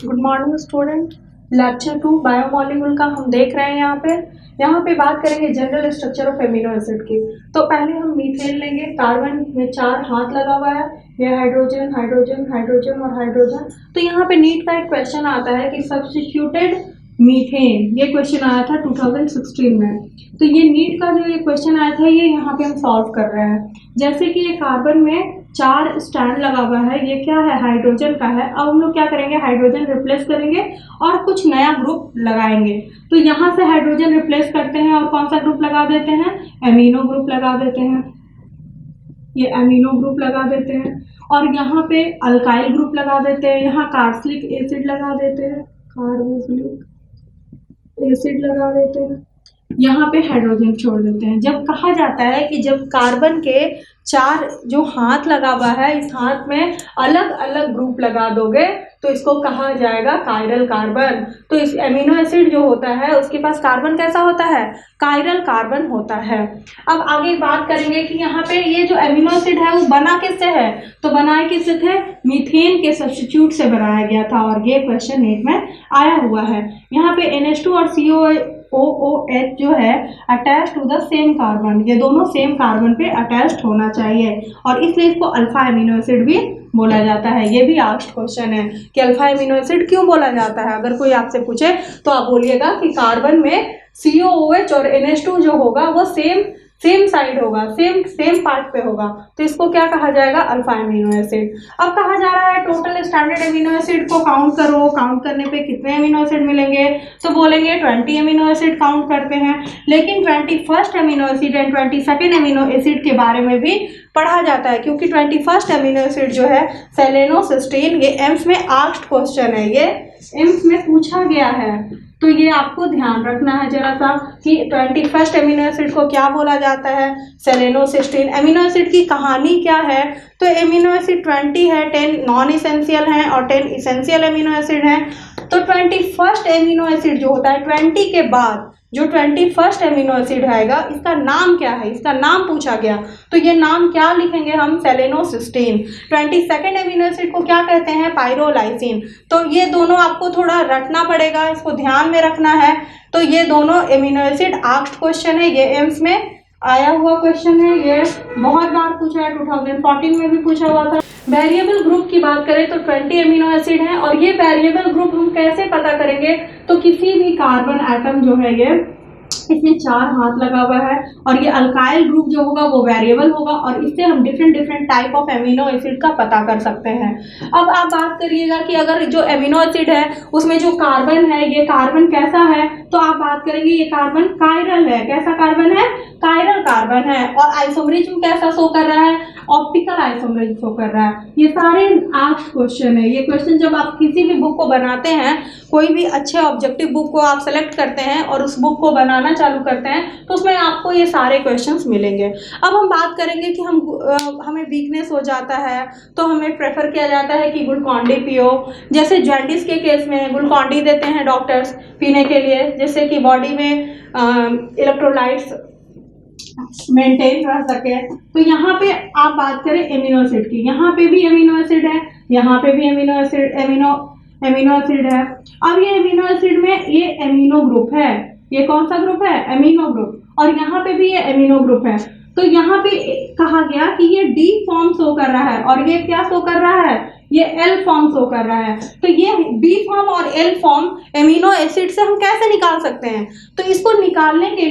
Good morning student. Lecture 2 biomolecule का हम देख रहे हैं। यहाँ पे बात करेंगे general structure of amino acid की। तो पहले हम मीथेन लेंगे। कार्बन में 4 हाथ लगा हुआ है, ये हाइड्रोजन हाइड्रोजन हाइड्रोजन और हाइड्रोजन। तो यहाँ पे नीट का एक क्वेश्चन आता है कि सब्स्टिट्यूटेड मीथेन, ये क्वेश्चन आया था 2016 में। तो ये नीट का जो ये क्वेश्चन आया था ये यहाँ पे हम सॉल्व कर रहे हैं। जैसे कि ये कार्बन में 4 स्टैंड लगा हुआ है, ये क्या है, हाइड्रोजन का है। अब हम लोग क्या करेंगे, हाइड्रोजन रिप्लेस करेंगे और कुछ नया ग्रुप लगाएंगे। तो यहाँ से हाइड्रोजन रिप्लेस करते हैं और कौन सा ग्रुप लगा देते हैं, एमिनो ग्रुप लगा देते हैं। ये एमिनो ग्रुप लगा देते हैं और यहाँ पे अल्काइल ग्रुप लगा देते हैं। यहाँ कार्बोक्सिलिक एसिड लगा देते हैं, कार्बोक्सिलिक एसिड लगा देते हैं। यहाँ पे हाइड्रोजन छोड़ देते हैं। जब कहा जाता है कि जब कार्बन के 4 जो हाथ लगा हुआ है, इस हाथ में अलग अलग ग्रुप लगा दोगे तो इसको कहा जाएगा कायरल कार्बन। तो इस एमिनो एसिड जो होता है उसके पास कार्बन कैसा होता है, कायरल कार्बन होता है। अब आगे बात करेंगे कि यहाँ पे ये जो एमिनो एसिड है वो बना किससे है, तो बनाए किससे थे, मीथेन के सब्स्टिट्यूट से बनाया गया था और ये क्वेश्चन नीट में आया हुआ है। यहाँ पे NH2 और COOH जो है attach to the same carbon, ये दोनों सेम कार्बन पे अटैच्ड होना चाहिए और इसलिए इसको अल्फा एमिनो एसिड भी बोला जाता है। ये भी आस्क्ड क्वेश्चन है कि अल्फा एमिनो एसिड क्यों बोला जाता है। अगर कोई आपसे पूछे तो आप बोलिएगा कि कार्बन में COOH और NH2 जो होगा वो सेम साइड होगा, सेम पार्ट पे होगा, तो इसको क्या कहा जाएगा, अल्फा एमिनो एसिड। अब कहा जा रहा है टोटल स्टैंडर्ड एमिनो एसिड को काउंट करो, काउंट करने पे कितने एमिनो एसिड मिलेंगे, तो बोलेंगे 20 एमिनो एसिड काउंट करते हैं। लेकिन 21st amino acid and 22nd amino acid के बारे में भी पढ़ा जाता है, क्योंकि 21st एमिनो एसिड जो है सेलेनोसिस्टीन, ये एम्स में आस्क्ड क्वेश्चन है, ये एम्स में पूछा गया है। तो ये आपको ध्यान रखना है जरा सा कि 21st एमिनो एसिड को क्या बोला जाता है, सेलेनोसिस्टीन। एमिनो एसिड की कहानी क्या है, तो एमिनो एसिड 20 है, 10 नॉन इसेंशियल हैं और 10 इसेंशियल एमिनो एसिड हैं। तो 21st एमिनो एसिड जो होता है 20 के बाद जो 21st एमिनो एसिड आएगा, इसका नाम क्या है, इसका नाम पूछा गया, तो ये नाम क्या लिखेंगे हम, सेलेनोसिस्टीन। 22nd एमिनो एसिड को क्या कहते हैं, पाइरोलाइसिन। तो ये दोनों आपको थोड़ा रटना पड़ेगा, इसको ध्यान में रखना है। तो ये दोनों एमिनो एसिड आस्क्ड क्वेश्चन है, ये एम्स में आया हुआ क्वेश्चन है, ये बहुत बार पूछा है, 2014 में भी पूछा हुआ था। वेरिएबल ग्रुप की बात करें तो 20 एमिनो एसिड हैं और ये वेरिएबल ग्रुप हम कैसे पता करेंगे, तो किसी भी कार्बन एटम जो है ये इसमें 4 हाथ लगा हुआ है और ये अल्काइल ग्रुप जो होगा वो वेरिएबल होगा और इससे हम different type of amino acid का पता कर सकते हैं। अब आप बात करिएगा कि अगर जो एमिनो एसिड है उसमें जो कार्बन है, ये कार्बन कैसा है, तो आप बात करेंगे ये कार्बन कायरल है। कैसा कार्बन है, कायरल कार्बन है। और आइसोमरिज्म कैसा शो कर रहा है, ऑप्टिकल आइसोमरिज्म शो कर रहा है। ये सारे आस्क्ड क्वेश्चन है। ये क्वेश्चन जब आप किसी भी बुक को बनाते हैं, कोई भी अच्छे ऑब्जेक्टिव बुक को आप सेलेक्ट करते हैं और उस बुक को बनाना चालू करते हैं तो उसमें आपको ये सारे क्वेश्चंस मिलेंगे। अब हम बात करेंगे कि हमें वीकनेस हो जाता है तो हमें प्रेफर किया जाता है कि ग्लूकोन डी पियो। जैसे जॉन्डिस के केस में ग्लूकोन डी देते हैं डॉक्टर्स पीने के लिए, जिससे कि बॉडी में इलेक्ट्रोलाइट्स मेंटेन रह सके। तो यहाँ पे आप बात करें एमिनो एसिड की, यहाँ पे भी एमिनो एसिड है, यहाँ पे भी एमिनो एसिड है। अब ये एमिनो एसिड में ये एमिनो ग्रुप है, ये कौन सा ग्रुप है, एमिनो ग्रुप, और यहाँ पे भी ये एमिनो ग्रुप है। तो यहाँ पे कहा गया कि ये डी फॉर्म शो कर रहा है और ये क्या शो कर रहा है, ये एल फॉर्म शो कर रहा है। तो ये बी फॉर्म और एल फॉर्म एमिनो एसिड से हम कैसे निकाल सकते हैं, तो इसको निकालने के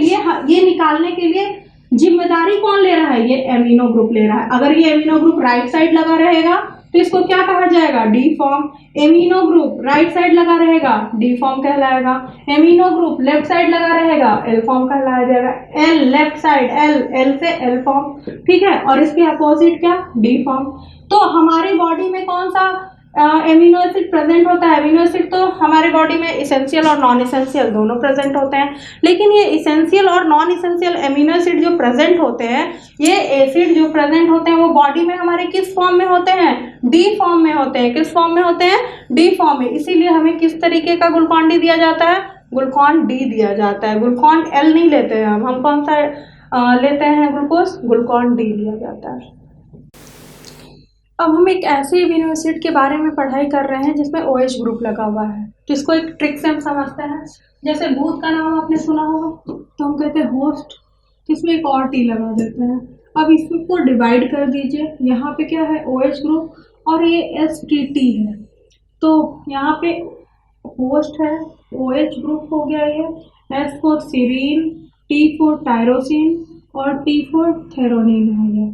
लिए जिम्मेदारी कौन ले रहा है, ये एमिनो ग्रुप ले रहा है। अगर ये एमिनो ग्रुप राइट साइड लगा रहेगा तो इसको क्या कहा जाएगा, D form. Amino group right side लगा रहेगा, डी फॉर्म कहलाएगा। एमिनो ग्रुप लेफ्ट साइड लगा रहेगा, एल फॉर्म कहलाया जाएगा। एल लेफ्ट साइड, एल से एल फॉर्म, ठीक है। और इसके अपोजिट क्या, डी फॉर्म। तो हमारी बॉडी में कौन सा एमिनो एसिड प्रेजेंट होता है, एमिनो एसिड तो हमारे बॉडी में इसेंशियल और नॉन इसेंशियल दोनों प्रेजेंट होते हैं। लेकिन ये इसेंशियल और नॉन इसेंशियल एमिनो एसिड जो प्रेजेंट होते हैं, ये एसिड जो प्रेजेंट होते हैं वो बॉडी में हमारे किस फॉर्म में होते हैं, डी फॉर्म में होते हैं। किस फॉर्म में होते हैं, डी फॉर्म में। इसीलिए हमें किस तरीके का ग्लूकोन डी दिया जाता है, ग्लूकॉन डी दिया जाता है। ग्लूकॉन एल नहीं लेते हैं हम कौन सा लेते हैं ग्लूकोज, ग्लूकॉन डी लिया जाता है। अब हम एक ऐसे अमीनो एसिड के बारे में पढ़ाई कर रहे हैं जिसमें OH ग्रुप लगा हुआ है, जिसको एक ट्रिक से हम समझते हैं। जैसे भूत का नाम आपने सुना होगा, तो हम कहते हैं होस्ट, जिसमें एक और टी लगा देते हैं। अब इसको डिवाइड कर दीजिए, यहाँ पे क्या है OH ग्रुप और ये STT है, तो यहाँ पे होस्ट है, OH ग्रुप हो गया ये, S for serine, T for tyrosine और T फॉर थेरोनिन है ये।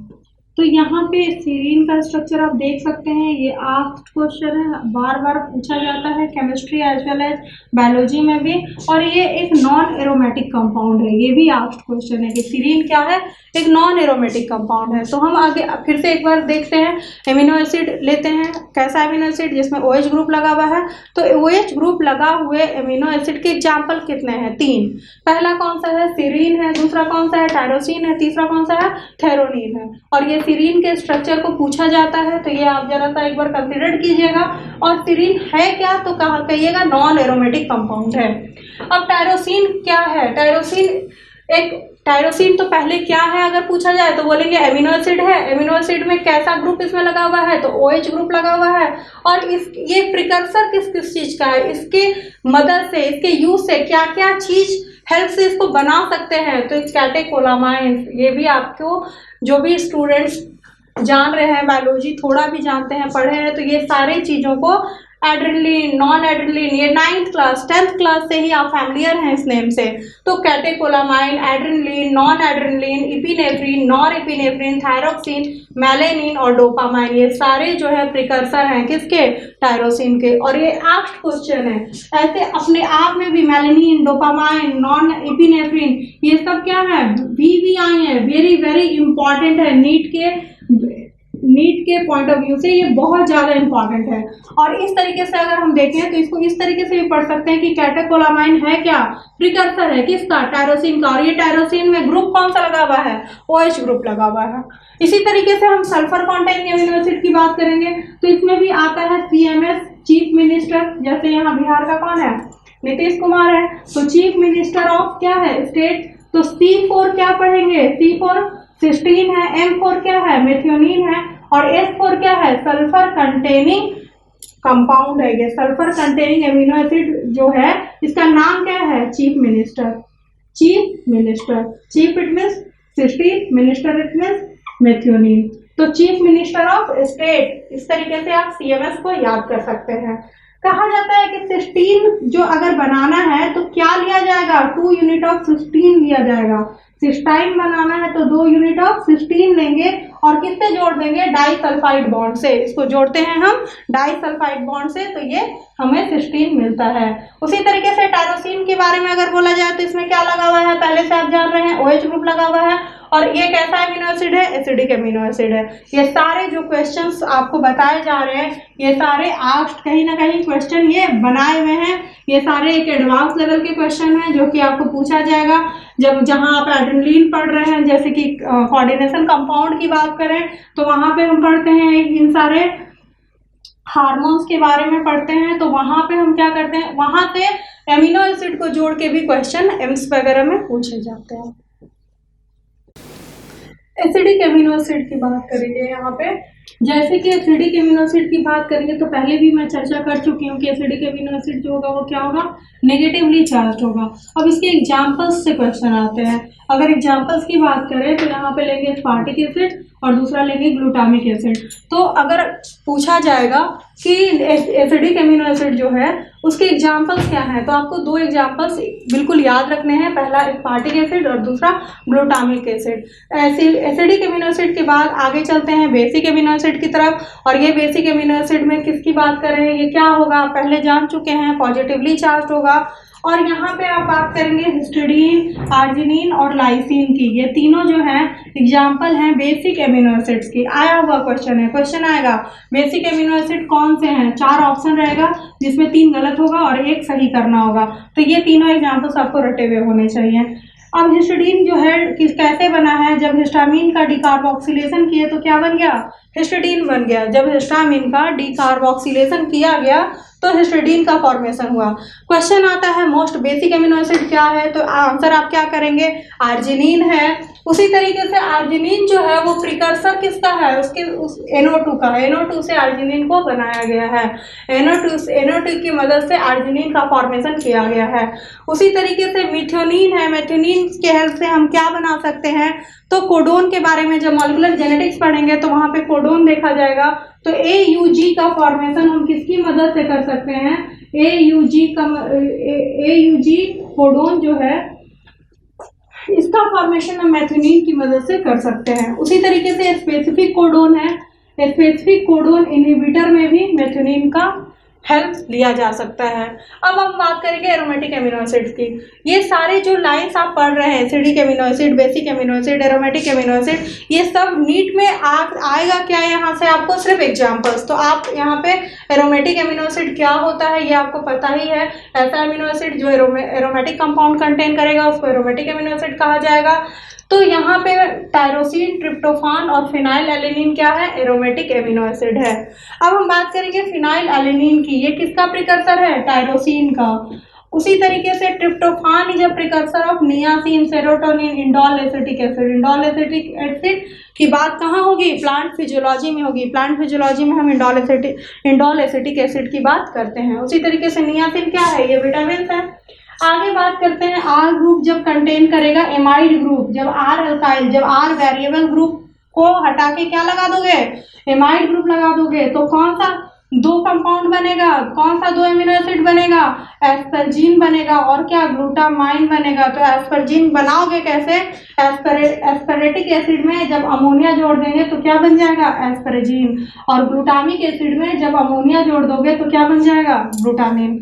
तो यहाँ पे सीरीन का स्ट्रक्चर आप देख सकते हैं, ये आस्क्ड क्वेश्चन है, बार बार पूछा जाता है chemistry as well as biology में भी। और ये एक नॉन एरोमेटिक कंपाउंड है, ये भी आस्क्ड क्वेश्चन है कि सीरीन क्या है, एक नॉन एरोमेटिक कंपाउंड है। तो हम आगे फिर से एक बार देखते हैं, एमिनो एसिड लेते हैं, कैसा एमिनो एसिड जिसमें OH ग्रुप लगा हुआ है। तो OH ग्रुप लगा हुए एमिनो एसिड के एग्जाम्पल कितने हैं, 3। पहला कौन सा है, सीरीन है, दूसरा कौन सा है, टायरोसिन है, तीसरा कौन सा है, थेरोनिन है। और ये सीरीन के स्ट्रक्चर को पूछा जाता है, तो ये आप जरा सा एक बार कंसिडर कीजिएगा। और सीरीन है क्या, तो कहिएगा नॉन एरोमेटिक कंपाउंड है। अब टायरोसिन क्या है, टायरोसिन तो पहले क्या है अगर पूछा जाए तो बोलेंगे एमिनो एसिड है। एमिनो एसिड में कैसा ग्रुप इसमें लगा हुआ है, तो OH ग्रुप लगा हुआ है। और ये प्रिकर्सर किस चीज का है, इसके मदद से, इसके यूज से क्या क्या चीज हेल्प से इसको बना सकते हैं, तो कैटेकोलामाइंस। ये भी आपको जो भी स्टूडेंट्स जान रहे हैं, बायोलॉजी थोड़ा भी जानते हैं, पढ़े हैं, तो ये सारी चीज़ों को एड्रेनलिन, नॉन एड्रेनलिन, ये 9th क्लास 10th क्लास से ही आप फैमिलियर हैं इस नेम से। तो catecholamine, adrenaline, non adrenaline, epinephrine, nor epinephrine, thyroxine, melanin और डोपामाइन, ये सारे जो है प्रिकर्सर हैं किसके, टायरोसिन के। और ये आस्क्ड क्वेश्चन है, ऐसे अपने आप में भी मेलेनिन, डोपामाइन, नॉन इपिनेफ्रिन, ये सब क्या है, VVI है, वेरी वेरी इंपॉर्टेंट है। नीट के पॉइंट ऑफ व्यू से ये बहुत ज़्यादा इंपॉर्टेंट है। और इस तरीके से अगर हम देखें तो इसको इस तरीके से भी पढ़ सकते हैं कि कैटेकोलामाइन है क्या, प्रिकर्सर है किसका, टायरोसिन का। और ये टायरोसिन में ग्रुप कौन सा लगा हुआ है, OH ग्रुप लगा हुआ है। इसी तरीके से हम सल्फर कॉन्टेनिंग एमिनो एसिड की बात करेंगे, तो इसमें भी आता है CMS, चीफ मिनिस्टर। जैसे यहाँ बिहार का कौन है, नीतीश कुमार है, तो चीफ मिनिस्टर ऑफ क्या है, स्टेट। तो C4 क्या पढ़ेंगे, C4 सिस्टीन है, M4 क्या है, मेथियोनिन है, और S4 क्या है, सल्फर कंटेनिंग कंपाउंड है। ये सल्फर कंटेनिंग एमिनो एसिड जो है इसका नाम क्या है, chief minister. Chief it means cysteine, minister it means methionine. तो चीफ मिनिस्टर ऑफ स्टेट, इस तरीके से आप CMS को याद कर सकते हैं। कहा जाता है कि सिस्टीन जो अगर बनाना है तो क्या लिया जाएगा, 2 यूनिट ऑफ सिस्टीन लिया जाएगा। सिस्टाइन बनाना है तो 2 यूनिट ऑफ सिस्टीन लेंगे और किससे जोड़ देंगे, डाइसल्फाइड बॉन्ड से। इसको जोड़ते हैं हम डाइसल्फाइड बॉन्ड से, तो ये हमें सिस्टीन मिलता है। उसी तरीके से टायरोसिन के बारे में अगर बोला जाए तो इसमें क्या लगा हुआ है, पहले से आप जान रहे हैं, OH ग्रुप लगा हुआ है। और ये कैसा एमिनो एसिड है, एसिडिक एमिनो एसिड है। ये सारे जो क्वेश्चंस आपको बताए जा रहे हैं, ये सारे आस्क्ड कहीं ना कहीं क्वेश्चन ये बनाए हुए हैं। ये सारे एक एडवांस लेवल के क्वेश्चन हैं जो कि आपको पूछा जाएगा जहां आप एड्रेनलिन पढ़ रहे हैं। जैसे कि कोऑर्डिनेशन कंपाउंड की बात करें तो वहां पे हम पढ़ते हैं इन सारे हार्मोन्स के बारे में पढ़ते हैं, तो वहां पे हम क्या करते हैं, वहां से एमिनो एसिड को जोड़ के भी क्वेश्चन एम्स वगैरह में पूछे जाते हैं। एसिडिक एमिनो एसिड की बात करेंगे यहाँ पे। जैसे कि एसिडिक एमिनो एसिड की बात करेंगे तो पहले भी मैं चर्चा कर चुकी हूँ कि एसिडिक एमिनो एसिड जो होगा वो क्या होगा, नेगेटिवली चार्ज होगा। अब इसके एग्जाम्पल्स से क्वेश्चन आते हैं। अगर एग्जाम्पल्स की बात करें तो यहाँ पे लेंगे स्पार्टिक एसिड और दूसरा लेंगे ग्लूटामिक एसिड। तो अगर पूछा जाएगा कि एसिडिक एमिनो एसिड जो है उसके एग्जाम्पल्स क्या हैं, तो आपको 2 एग्जाम्पल्स बिल्कुल याद रखने हैं, पहला स्पार्टिक एसिड और दूसरा glutamic acid. Acidic amino acid के बाद आगे चलते हैं बेसिक एमिनो एसिड की तरफ। और ये बेसिक एमिनो एसिड में किसकी बात कर रहे हैं, ये क्या होगा, पहले जान चुके हैं, पॉजिटिवली चार्ज होगा। और यहाँ पे आप बात करेंगे हिस्टिडीन, आर्जिनिन और लाइसिन की। ये तीनों जो हैं एग्जाम्पल हैं बेसिक एमिनो एसिड्स की। आया हुआ क्वेश्चन है, क्वेश्चन आएगा बेसिक एमिनो एसिड कौन से हैं, 4 ऑप्शन रहेगा जिसमें 3 गलत होगा और 1 सही करना होगा। तो ये तीनों एग्जाम्पल्स आपको रटे हुए होने चाहिए। अब हिस्टिडीन जो है कैसे बना है, जब हिस्टामीन का डिकार्बोक्सिलेशन किए तो क्या बन गया, हिस्टिडीन बन गया। जब हिस्टामीन का डिकार्बोक्सिलेशन किया गया तो हिस्टिडीन का फॉर्मेशन हुआ। क्वेश्चन आता है मोस्ट बेसिक एमिनो एसिड क्या है, तो आंसर आप क्या करेंगे, आर्जिनिन है। उसी तरीके से आर्जिनिन जो है वो प्रिकर्सर किसका है, उसके उस NO2 का, NO2 से आर्जिनिन को बनाया गया है। NO2 की मदद से आर्जिनिन का फॉर्मेशन किया गया है। उसी तरीके से मिथ्योनिन है, मिथ्योनिन के हेल्प से हम क्या बना सकते हैं, तो कोडोन के बारे में जब मॉलिक्यूलर जेनेटिक्स पढ़ेंगे तो वहाँ पे कोडोन देखा जाएगा। तो AUG का फॉर्मेशन हम किसकी मदद से कर सकते हैं, AUG कोडोन जो है इसका फॉर्मेशन हम मेथियोनिन की मदद से कर सकते हैं। उसी तरीके से स्पेसिफिक कोडोन है, स्पेसिफिक कोडोन इनहिबिटर में भी मेथियोनिन का हेल्प लिया जा सकता है। अब हम बात करेंगे एरोमेटिक एमिनो एसिड्स की। ये सारे जो लाइंस आप पढ़ रहे हैं, acidic amino acid, basic amino acid, aromatic amino acid, ये सब नीट में आएगा क्या, यहाँ से आपको सिर्फ एग्जाम्पल्स। तो आप यहाँ पे एरोमेटिक एमिनो एसिड क्या होता है ये आपको पता ही है। ऐसा एमिनो एसिड जो एरोमेटिक कंपाउंड कंटेन करेगा उसको एरोमेटिक एमिनो एसिड कहा जाएगा। तो यहाँ पे टायरोसिन, ट्रिप्टोफान और फिनाइल एलेनिन क्या है, एरोमेटिक एमिनो एसिड है। अब हम बात करेंगे फिनाइल एलेनिन की, ये किसका प्रिकर्सर है, टायरोसिन का। उसी तरीके से tryptophan is a precursor of niacin, serotonin, indole acetic acid. Indole acetic acid की बात कहाँ होगी, प्लांट फिजियोलॉजी में होगी। प्लांट फिजियोलॉजी में हम इंडोल एसिटिक एसिड की बात करते हैं। उसी तरीके से नियासिन क्या है, ये विटामिन है। आगे बात करते हैं आर ग्रुप जब कंटेन करेगा एमाइड ग्रुप, जब आर अल्काइल, जब आर वेरिएबल ग्रुप को हटा के क्या लगा दोगे, एमाइड ग्रुप लगा दोगे, तो कौन सा दो कंपाउंड बनेगा, कौन सा दो एमिनो एसिड बनेगा, एस्परजीन बनेगा और क्या, ग्लूटामाइन बनेगा। तो एस्परजीन बनाओगे कैसे, एस्परेटिक एसिड में जब अमोनिया जोड़ देंगे तो क्या बन जाएगा, एस्परजीन। और ग्लूटामिक एसिड में जब अमोनिया जोड़ दोगे तो क्या बन जाएगा, ग्लूटामिन।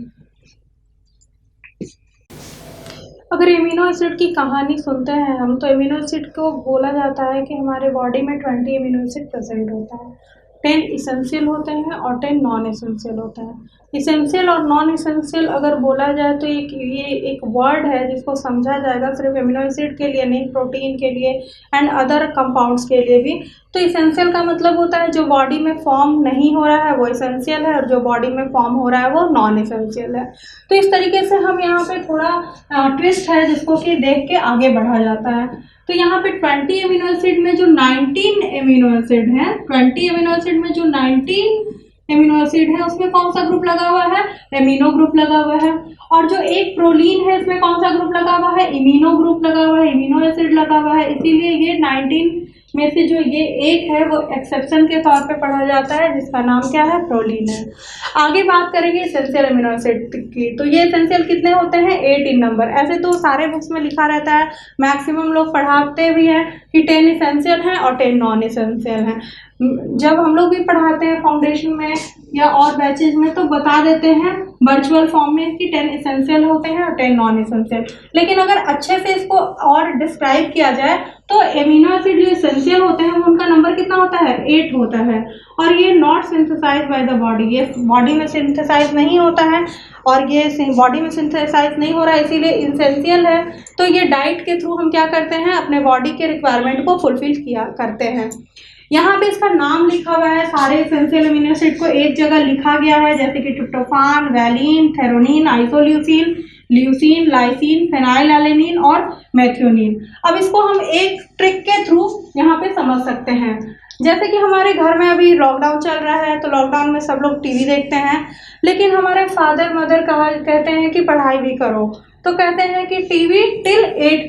अगर एमिनो एसिड की कहानी सुनते हैं हम, तो एमिनो एसिड को बोला जाता है कि हमारे बॉडी में 20 एमिनो एसिड प्रेजेंट होता है। 10 इसेंशियल होते हैं और 10 नॉन इसेंशियल होते हैं। इसेंशियल और नॉन इसेंशियल अगर बोला जाए तो ये एक वर्ड है जिसको समझा जाएगा सिर्फ एमिनो एसिड के लिए नहीं, प्रोटीन के लिए एंड अदर कंपाउंड्स के लिए भी। तो इसेंशियल का मतलब होता है जो बॉडी में फॉर्म नहीं हो रहा है वो इसेंशियल है, और जो बॉडी में फॉर्म हो रहा है वो नॉन इसेंशियल है। तो इस तरीके से हम यहाँ पे थोड़ा ट्विस्ट है जिसको कि देख के आगे बढ़ा जाता है। तो यहाँ पे 20 एमिनो एसिड में जो 19 एमिनो एसिड है, 20 एमिनो एसिड में जो 19 एमिनो एसिड है उसमें कौन सा ग्रुप लगा हुआ है, एमिनो ग्रुप लगा हुआ है। और जो एक प्रोलीन है इसमें कौन सा ग्रुप लगा हुआ है, इमिनो ग्रुप लगा हुआ है, इमिनो एसिड लगा हुआ है। इसीलिए ये 19 में से जो ये एक है वो एक्सेप्शन के तौर पे पढ़ा जाता है जिसका नाम क्या है, प्रोलीन है। आगे बात करेंगे एसेंशियल एमिनो एसिड की। तो ये एसेंशियल कितने होते हैं, 8 इन नंबर। ऐसे तो सारे बुक्स में लिखा रहता है, मैक्सिमम लोग पढ़ाते भी हैं कि 10 इसेंशियल हैं और 10 नॉन इसेंशियल हैं। जब हम लोग भी पढ़ाते हैं फाउंडेशन में या और बैचेज में तो बता देते हैं वर्चुअल फॉर्म में कि 10 इसेंशियल होते हैं और 10 नॉन इसेंशियल। लेकिन अगर अच्छे से इसको और डिस्क्राइब किया जाए तो एमिनो एसिड जो इसेंशियल होते हैं वो उनका नंबर कितना होता है, 8 होता है। और ये not synthesise by the body, ये बॉडी में सिंथेसाइज नहीं होता है और ये बॉडी में सिंथेसाइज नहीं हो रहा है, इसीलिए इसेंशियल है। तो ये डाइट के थ्रू हम क्या करते हैं, अपने बॉडी के रिक्वायरमेंट को फुलफिल करते हैं। यहाँ पे इसका नाम लिखा हुआ है, सारे एसेंशियल एमिनो एसिड को एक जगह लिखा गया है, जैसे कि tryptophan, valine, threonine, isoleucine, leucine, lysine, phenylalanine और मेथियोनिन। अब इसको हम एक ट्रिक के थ्रू यहाँ पे समझ सकते हैं। जैसे कि हमारे घर में अभी लॉकडाउन चल रहा है तो लॉकडाउन में सब लोग टीवी देखते हैं, लेकिन हमारे फादर मदर कहते हैं कि पढ़ाई भी करो, तो कहते हैं कि टीवी टिल 8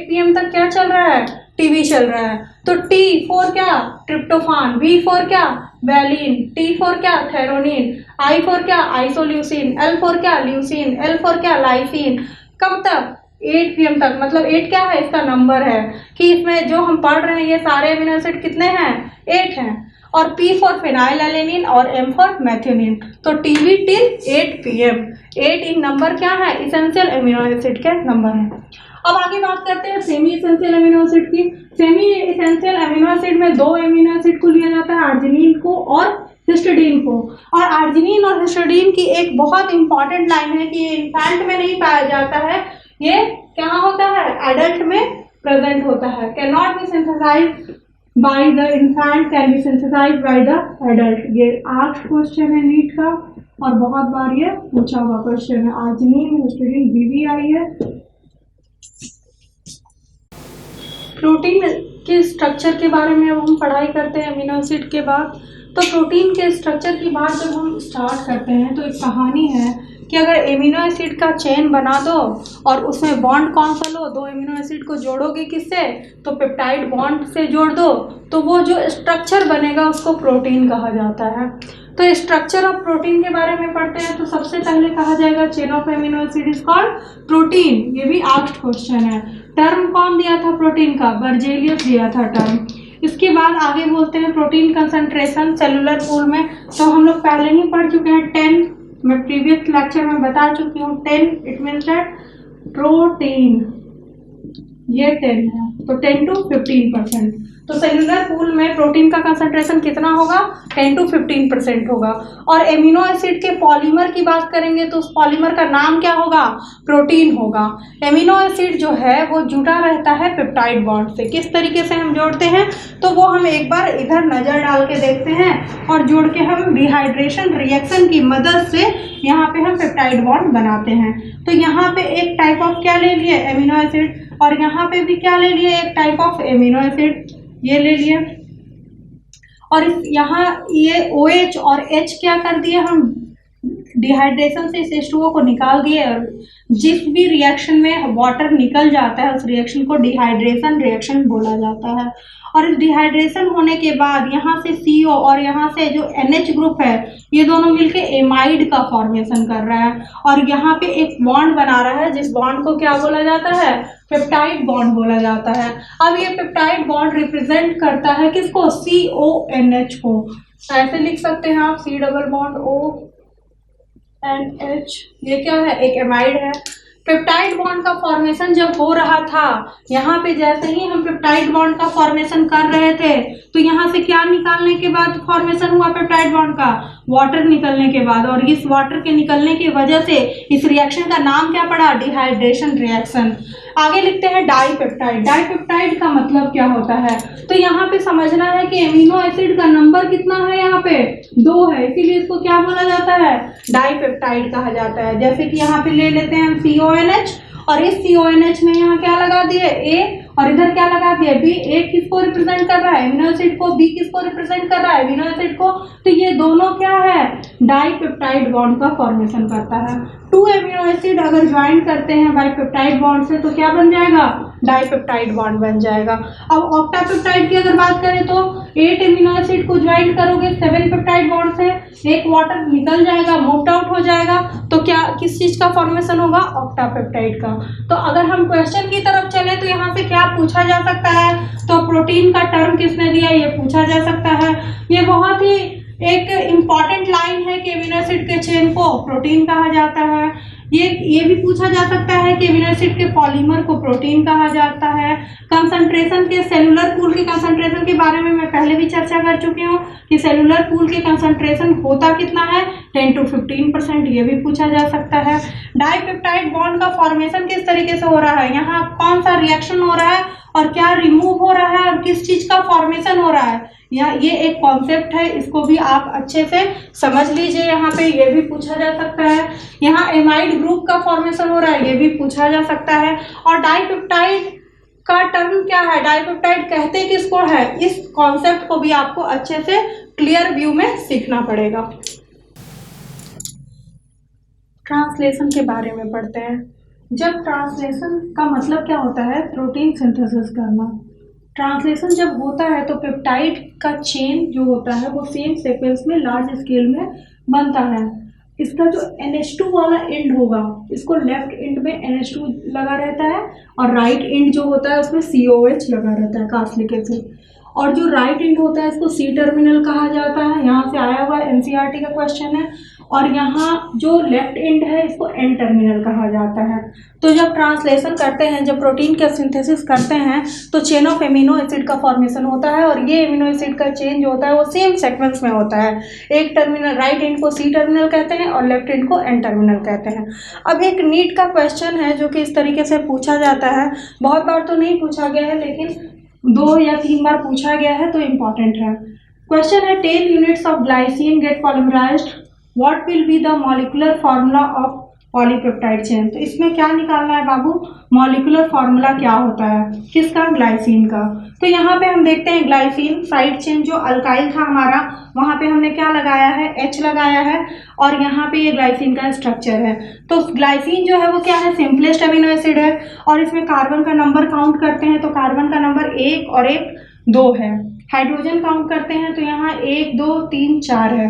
PM तक क्या चल रहा है, टीवी चल रहा है। तो T फॉर क्या, ट्रिप्टोफान, V फॉर क्या, वैलिन, T फॉर क्या, थेरोनिन, I फॉर क्या, आइसोल्यूसिन, L फॉर क्या, ल्यूसिन, L फॉर क्या, लाइसिन। कब तक, 8 PM तक। मतलब 8 क्या है, इसका नंबर है कि इसमें जो हम पढ़ रहे हैं ये सारे एमिनो एसिड कितने हैं, 8 हैं। और P फॉर फिनाइल एलेनिन और M फॉर मेथियोनिन। तो टीवी टिल 8 PM, 8 इन नंबर क्या है, इसेंशियल एमिनो एसिड के नंबर है। अब आगे बात करते हैं सेमी इसेंशियल एमिनो एसिड की। सेमी इसेंशियल एमिनो एसिड में 2 एमिनो एसिड को लिया जाता है, आर्जिनिन को और हिस्टिडीन को। और आर्जिनिन और हिस्टिडीन की एक बहुत इंपॉर्टेंट लाइन है कि ये इन्फेंट में नहीं पाया जाता है, ये क्या होता है, एडल्ट में प्रेजेंट होता है। Can not be synthesised by the infant, can be synthesised by the adult. ये आस्क्ड क्वेश्चन है नीट का और बहुत बार ये पूछा हुआ क्वेश्चन है। आर्जिनिन हिस्टीडीन BBI है। प्रोटीन के स्ट्रक्चर के बारे में अब हम पढ़ाई करते हैं अमीनो एसिड के बाद। तो प्रोटीन के स्ट्रक्चर की बात जब हम स्टार्ट करते हैं तो एक कहानी है कि अगर एमिनो एसिड का चेन बना दो और उसमें बॉन्ड कौन सा लो, दो एमिनो एसिड को जोड़ोगे किससे, तो पेप्टाइड बॉन्ड से जोड़ दो, तो वो जो स्ट्रक्चर बनेगा उसको प्रोटीन कहा जाता है। तो स्ट्रक्चर ऑफ प्रोटीन के बारे में पढ़ते हैं तो सबसे पहले कहा जाएगा chain of amino acid is called protein. ये भी आस्क्ड क्वेश्चन है। टर्म कौन दिया था प्रोटीन का, बर्जेलियस दिया था टर्म। इसके बाद आगे बोलते हैं प्रोटीन कंसंट्रेशन सेलुलर पूल में, तो हम लोग पहले ही पढ़ चुके हैं 10, मैं प्रीवियस लेक्चर में बता चुकी हूँ 10 इट मीन्स दैट प्रोटीन, ये 10 है तो 10 to 15%। तो सेलुलर पूल में प्रोटीन का कंसंट्रेशन कितना होगा, 10 to 15% होगा। और एमिनो एसिड के पॉलीमर की बात करेंगे तो उस पॉलीमर का नाम क्या होगा, प्रोटीन होगा। एमिनो एसिड जो है वो जुड़ा रहता है पेप्टाइड बॉन्ड से। किस तरीके से हम जोड़ते हैं तो वो हम एक बार इधर नज़र डाल के देखते हैं और जोड़ के हम डिहाइड्रेशन रिएक्शन की मदद से यहाँ पे हम पेप्टाइड बॉन्ड बनाते हैं। तो यहाँ पे एक टाइप ऑफ क्या ले लिए, एमिनो एसिड, और यहाँ पे भी क्या ले लिए, एक टाइप ऑफ एमिनो एसिड, ये ले लिए। और इस यहाँ ये OH और H क्या कर दिए, हम डिहाइड्रेशन से इस H2O को निकाल दिए और जिस भी रिएक्शन में वाटर निकल जाता है उस रिएक्शन को डिहाइड्रेशन रिएक्शन बोला जाता है। और इस डिहाइड्रेशन होने के बाद यहाँ से CO और यहाँ से जो NH ग्रुप है ये दोनों मिलके एमाइड का फॉर्मेशन कर रहा है और यहाँ पे एक बॉन्ड बना रहा है जिस बॉन्ड को क्या बोला जाता है, पेप्टाइड बॉन्ड बोला जाता है। अब ये पेप्टाइड बॉन्ड रिप्रेजेंट करता है किसको, CONH को। ऐसे लिख सकते हैं आप C डबल बॉन्ड ONH, ये क्या है, एक एमाइड है। पेप्टाइड बॉन्ड का फॉर्मेशन जब हो रहा था, यहाँ पे जैसे ही हम पेप्टाइड बॉन्ड का फॉर्मेशन कर रहे थे तो यहाँ से क्या निकालने के बाद फॉर्मेशन हुआ पेप्टाइड बॉन्ड का, वाटर निकलने के बाद। और इस वाटर के निकलने की वजह से इस रिएक्शन का नाम क्या पड़ा, डिहाइड्रेशन रिएक्शन। आगे लिखते हैं डाइपेप्टाइड। डाइपेप्टाइड का मतलब क्या होता है, तो यहाँ पे समझना है कि एमिनो एसिड का नंबर कितना है, यहाँ पे 2 है, इसीलिए इसको क्या बोला जाता है, डाइपेप्टाइड कहा जाता है। जैसे कि यहाँ पे ले लेते हैं हम CONH और इस CONH में यहाँ क्या लगा दिए, A, और इधर क्या लगा दिया, B। A किसको रिप्रेजेंट कर रहा है, एमिनो एसिड को, B किसको रिप्रेजेंट कर रहा है, एमिनो एसिड को। तो ये दोनों क्या है, डाइपेप्टाइड बॉन्ड का फॉर्मेशन करता है। 2 एमिनो एसिड अगर ज्वाइन करते हैं बाइपेप्टाइड बॉन्ड से तो क्या बन जाएगा, डाइपेप्टाइड बॉन्ड बन जाएगा। अब ऑक्टापेप्टाइड की अगर बात करें तो 8 एमिनो एसिड को ज्वाइन करोगे 7 पेप्टाइड बॉन्ड से, एक वाटर निकल जाएगा, मूव्ड आउट हो जाएगा, तो क्या किस चीज का फॉर्मेशन होगा, ऑक्टापेप्टाइड का। तो अगर हम क्वेश्चन की तरफ चले तो यहाँ से क्या पूछा जा सकता है, तो प्रोटीन का टर्म किसने दिया, ये पूछा जा सकता है। ये बहुत ही एक इम्पॉर्टेंट लाइन है कि एमिनो एसिड के चेन को प्रोटीन कहा जाता है। ये भी पूछा जा सकता है कि एमिनो एसिड के पॉलीमर को प्रोटीन कहा जाता है। कंसंट्रेशन के, सेलुलर पूल के कंसंट्रेशन के बारे में मैं पहले भी चर्चा कर चुकी हूँ कि सेलुलर पूल के कंसंट्रेशन होता कितना है, 10 to 15%, ये भी पूछा जा सकता है। डाइपेप्टाइड बॉन्ड का फॉर्मेशन किस तरीके से हो रहा है, यहाँ कौन सा रिएक्शन हो रहा है और क्या रिमूव हो रहा है और किस चीज का फॉर्मेशन हो रहा है, ये एक कॉन्सेप्ट है, इसको भी आप अच्छे से समझ लीजिए। यहाँ पे ये भी पूछा जा सकता है। यहाँ एमाइड ग्रुप का फॉर्मेशन हो रहा है, ये भी पूछा जा सकता है। और डाइपेप्टाइड का टर्म क्या है, डाइपेप्टाइड कहते किसको है, इस कॉन्सेप्ट को भी आपको अच्छे से क्लियर व्यू में सीखना पड़ेगा। ट्रांसलेशन के बारे में पढ़ते हैं। जब ट्रांसलेशन का मतलब क्या होता है, प्रोटीन सिंथेसिस करना। ट्रांसलेशन जब होता है तो पेप्टाइड का चेन जो होता है वो सेम सीक्वेंस में लार्ज स्केल में बनता है। इसका जो NH2 वाला एंड होगा, इसको लेफ्ट एंड में NH2 लगा रहता है और राइट एंड जो होता है उसमें COH लगा रहता है कार्बोक्सिलिक एसिड। और जो राइट एंड होता है इसको सी टर्मिनल कहा जाता है, यहाँ से आया हुआ एनसीईआरटी का क्वेश्चन है। और यहाँ जो लेफ्ट एंड है इसको एन टर्मिनल कहा जाता है। तो जब ट्रांसलेशन करते हैं, जब प्रोटीन का सिंथेसिस करते हैं तो चेन ऑफ एमिनो एसिड का फॉर्मेशन होता है, और ये एमिनो एसिड का चेन जो होता है वो सेम सीक्वेंस में होता है। एक टर्मिनल राइट एंड को सी टर्मिनल कहते हैं और लेफ्ट एंड को एन टर्मिनल कहते हैं। अब एक नीट का क्वेश्चन है जो कि इस तरीके से पूछा जाता है, बहुत बार तो नहीं पूछा गया है लेकिन 2 या 3 बार पूछा गया है तो इम्पॉर्टेंट है। क्वेश्चन है 10 units of glycine get polymerized, what will be the molecular formula of polypeptide chain. तो इसमें क्या निकालना है बाबू, मॉलिक्यूलर फार्मूला क्या होता है, किसका, ग्लाइसिन का। तो यहाँ पे हम देखते हैं ग्लाइसिन साइड चेन जो अल्काइल था हमारा, वहाँ पे हमने क्या लगाया है, H लगाया है, और यहाँ पे ये ग्लाइसिन का स्ट्रक्चर है। तो ग्लाइसिन जो है वो क्या है, सिंपलेस्ट अमीनो एसिड है, और इसमें कार्बन का नंबर काउंट करते हैं तो कार्बन का नंबर 1 और 1 2 है। हाइड्रोजन काउंट करते हैं तो यहाँ 1 2 3 4 है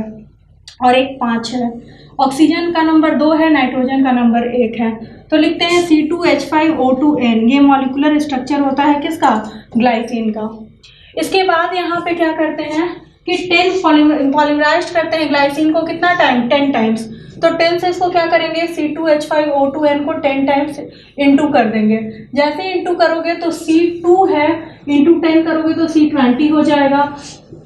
और 1 5 है। ऑक्सीजन का नंबर 2 है, नाइट्रोजन का नंबर 1 है। तो लिखते हैं C2H5O2N, ये मॉलिक्यूलर स्ट्रक्चर होता है किसका, ग्लाइसिन का। इसके बाद यहाँ पे क्या करते हैं कि 10 पॉलीमराइज्ड करते हैं ग्लाइसिन को, कितना टाइम, 10 टाइम्स। तो 10 से इसको क्या करेंगे, C2H5O2N को 10 टाइम्स इंटू कर देंगे। जैसे इंटू करोगे तो C2 है, इंटू 10 करोगे तो C20 हो जाएगा।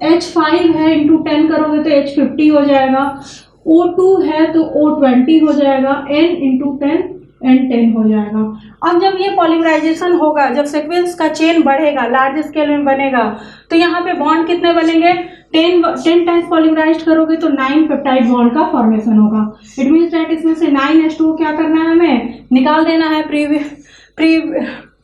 H5 है, इंटू 10 करोगे तो H50 हो जाएगा। O2 है तो O20 हो जाएगा। N इंटू 10 N10 हो जाएगा। अब जब ये पॉलीमराइजेशन होगा, जब सीक्वेंस का चेन बढ़ेगा, लार्ज स्केल में बनेगा, तो यहाँ पे बॉन्ड कितने बनेंगे, 10 टाइम्स पॉलीमराइज करोगे तो 9 पेप्टाइड बॉन्ड का फॉर्मेशन होगा। इट मीन्स दैट इसमें से 9H2 क्या करना है, हमें निकाल देना है।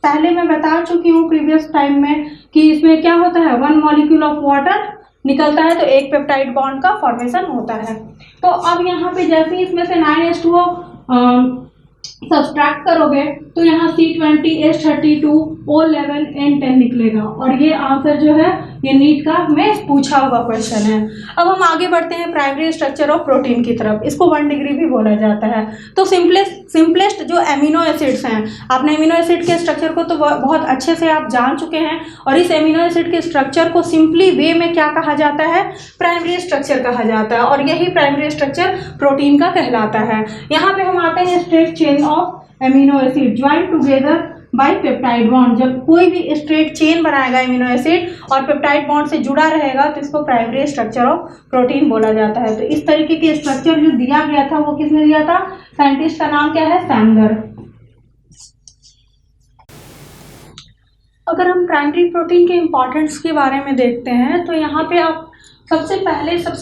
पहले मैं बता चुकी हूँ प्रीवियस टाइम में कि इसमें क्या होता है, 1 मॉलिक्यूल ऑफ वाटर निकलता है तो 1 पेप्टाइड बॉन्ड का फॉर्मेशन होता है। तो अब यहाँ पे जैसे ही इसमें से 9H2 सब्सट्रैक्ट करोगे तो यहाँ C20 H32 O11 N10 निकलेगा, और ये आंसर जो है ये नीट का में पूछा हुआ क्वेश्चन है। अब हम आगे बढ़ते हैं प्राइमरी स्ट्रक्चर ऑफ प्रोटीन की तरफ, इसको 1 डिग्री भी बोला जाता है। तो सिंपलेस्ट जो एमिनो एसिड्स हैं, आपने एमिनो एसिड के स्ट्रक्चर को तो बहुत अच्छे से आप जान चुके हैं, और इस एमिनो एसिड के स्ट्रक्चर को सिंपली वे में क्या कहा जाता है, प्राइमरी स्ट्रक्चर कहा जाता है, और यही प्राइमरी स्ट्रक्चर प्रोटीन का कहलाता है। यहाँ पे हम आते हैं straight chain of amino acid join together by peptide bond. जब कोई भी स्ट्रेट चेन बनाएगा एमिनो एसिड और पेप्टाइड बॉन्ड से जुड़ा रहेगा तो इसको प्राइमरी स्ट्रक्चर ऑफ प्रोटीन बोला जाता है। तो इस तरीके के स्ट्रक्चर जो दिया गया था वो किसने दिया था, साइंटिस्ट का नाम क्या है, सैंगर। अगर हम प्राइमरी प्रोटीन के इम्पोर्टेंस के बारे में देखते हैं तो यहाँ पे आप सबसे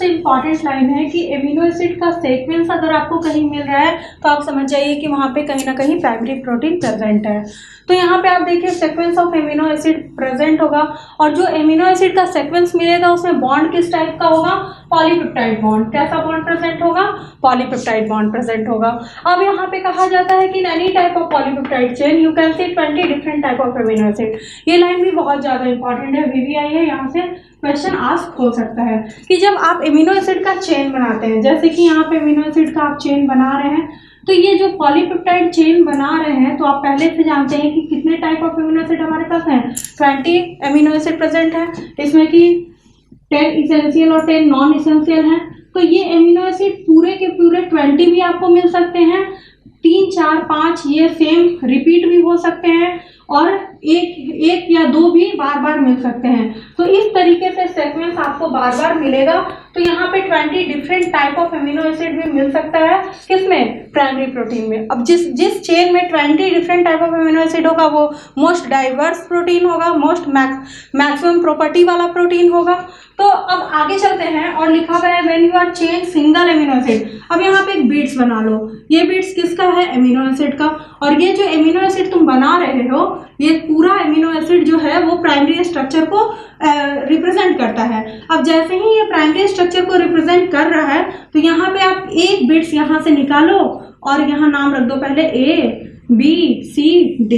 इम्पॉर्टेंट लाइन है कि एमिनो एसिड का सीक्वेंस अगर आपको कहीं मिल रहा है तो आप समझ जाइए कि वहाँ पे कहीं ना कहीं प्राइमरी प्रोटीन प्रेजेंट है। तो यहाँ पे आप देखिए sequence of amino acid present होगा, और जो एमिनो एसिड का सीक्वेंस मिलेगा उसमें बॉन्ड किस टाइप का होगा, पॉलीपेप्टाइड बॉन्ड। कैसा बॉन्ड प्रेजेंट होगा, पॉलीपेप्टाइड बॉन्ड प्रेजेंट होगा। अब यहाँ पे कहा जाता है कि in any type of polypeptide chain you can see 20 different type of amino acid. ये लाइन भी बहुत ज़्यादा इंपॉर्टेंट है, VVI है, यहाँ से क्वेश्चन आस्क हो सकता है कि जब आप एमिनो एसिड का चेन बनाते हैं, जैसे कि यहाँ पे एमिनो एसिड का आप चेन बना रहे हैं, तो ये जो पॉलीपेप्टाइड चेन बना रहे हैं तो आप पहले से जानते हैं कि कितने टाइप ऑफ एमिनो एसिड हमारे पास हैं, 20 एमिनो एसिड प्रेजेंट है, इसमें कि 10 इसेंशियल और 10 नॉन इसेंशियल हैं। तो ये एमिनो एसिड पूरे के पूरे 20 भी आपको मिल सकते हैं, 3 4 5 ये सेम रिपीट भी हो सकते हैं, और एक या 2 भी बार बार मिल सकते हैं। तो इस तरीके से सीक्वेंस आपको बार बार मिलेगा। तो यहाँ पे 20 different type of amino acid भी मिल सकता है, किसमें, प्राइमरी प्रोटीन में। अब जिस चेन में 20 different type of amino acid होगा वो मोस्ट डाइवर्स प्रोटीन होगा, मोस्ट मैक्सिमम प्रॉपर्टी वाला प्रोटीन होगा। तो अब आगे चलते हैं, और लिखा हुआ है when you are change single amino acid. अब यहाँ पे एक बीट्स बना लो, ये बीट्स किसका है, एमिनो एसिड का, और ये जो एमिनो एसिड तुम बना रहे हो ये पूरा एमिनो एसिड जो है वो प्राइमरी स्ट्रक्चर को रिप्रेजेंट करता है। अब जैसे ही ये प्राइमरी स्ट्रक्चर को रिप्रेजेंट कर रहा है तो यहाँ पे आप एक बिट्स यहाँ से निकालो और यहाँ नाम रख दो पहले ABCD।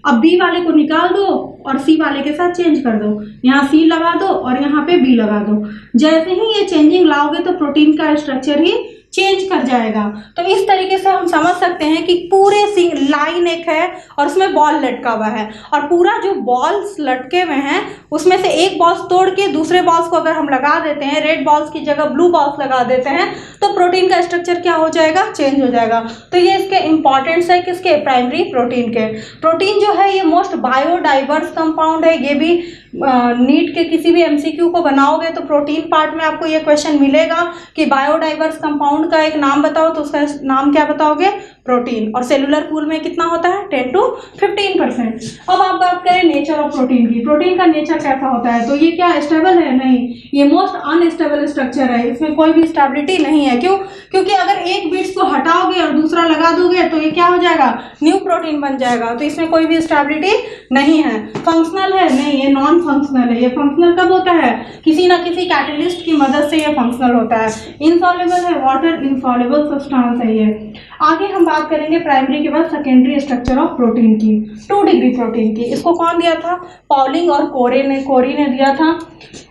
अब B वाले को निकाल दो और C वाले के साथ चेंज कर दो, यहाँ C लगा दो और यहाँ पे B लगा दो। जैसे ही ये चेंजिंग लाओगे तो प्रोटीन का स्ट्रक्चर ही चेंज कर जाएगा। तो इस तरीके से हम समझ सकते हैं कि पूरे लाइन एक है और उसमें बॉल लटका हुआ है, और पूरा जो बॉल्स लटके हुए हैं उसमें से एक बॉल्स तोड़ के दूसरे बॉल्स को अगर हम लगा देते हैं, रेड बॉल्स की जगह ब्लू बॉल्स लगा देते हैं, तो प्रोटीन का स्ट्रक्चर क्या हो जाएगा, चेंज हो जाएगा। तो ये इसके इंपॉर्टेंस है किसके, प्राइमरी प्रोटीन के। प्रोटीन जो है ये मोस्ट बायोडाइवर्स कंपाउंड है। ये भी नीट के किसी भी एमसीक्यू को बनाओगे तो प्रोटीन पार्ट में आपको ये क्वेश्चन मिलेगा कि बायोडाइवर्स कंपाउंड का एक नाम बताओ, तो उसका नाम क्या बताओगे, प्रोटीन। और सेलुलर पूल में कितना होता है, 10 to 15%। अब आप बात करें नेचर ऑफ प्रोटीन की। प्रोटीन का नेचर कैसा होता है, तो ये क्या स्टेबल है, नहीं, ये मोस्ट अनस्टेबल स्ट्रक्चर है, इसमें कोई भी स्टेबिलिटी नहीं है। क्यों, क्योंकि अगर एक बिट्स को हटाओगे और दूसरा लगा दोगे तो ये क्या हो जाएगा, न्यू प्रोटीन बन जाएगा, तो इसमें कोई भी स्टेबिलिटी नहीं है। फंक्शनल है, नहीं, ये नॉन फंक्शनल है। ये फंक्शनल कब होता है, किसी ना किसी कैटलिस्ट की मदद से ये फंक्शनल होता है। इनसॉल्युबल है, वाटर इनसॉल्युबल सब्सटेंस है ये। आगे हम बात करेंगे प्राइमरी के बाद सेकेंडरी स्ट्रक्चर ऑफ प्रोटीन की, 2 डिग्री प्रोटीन की। इसको कौन दिया था, पॉलिंग और कोरी ने दिया था।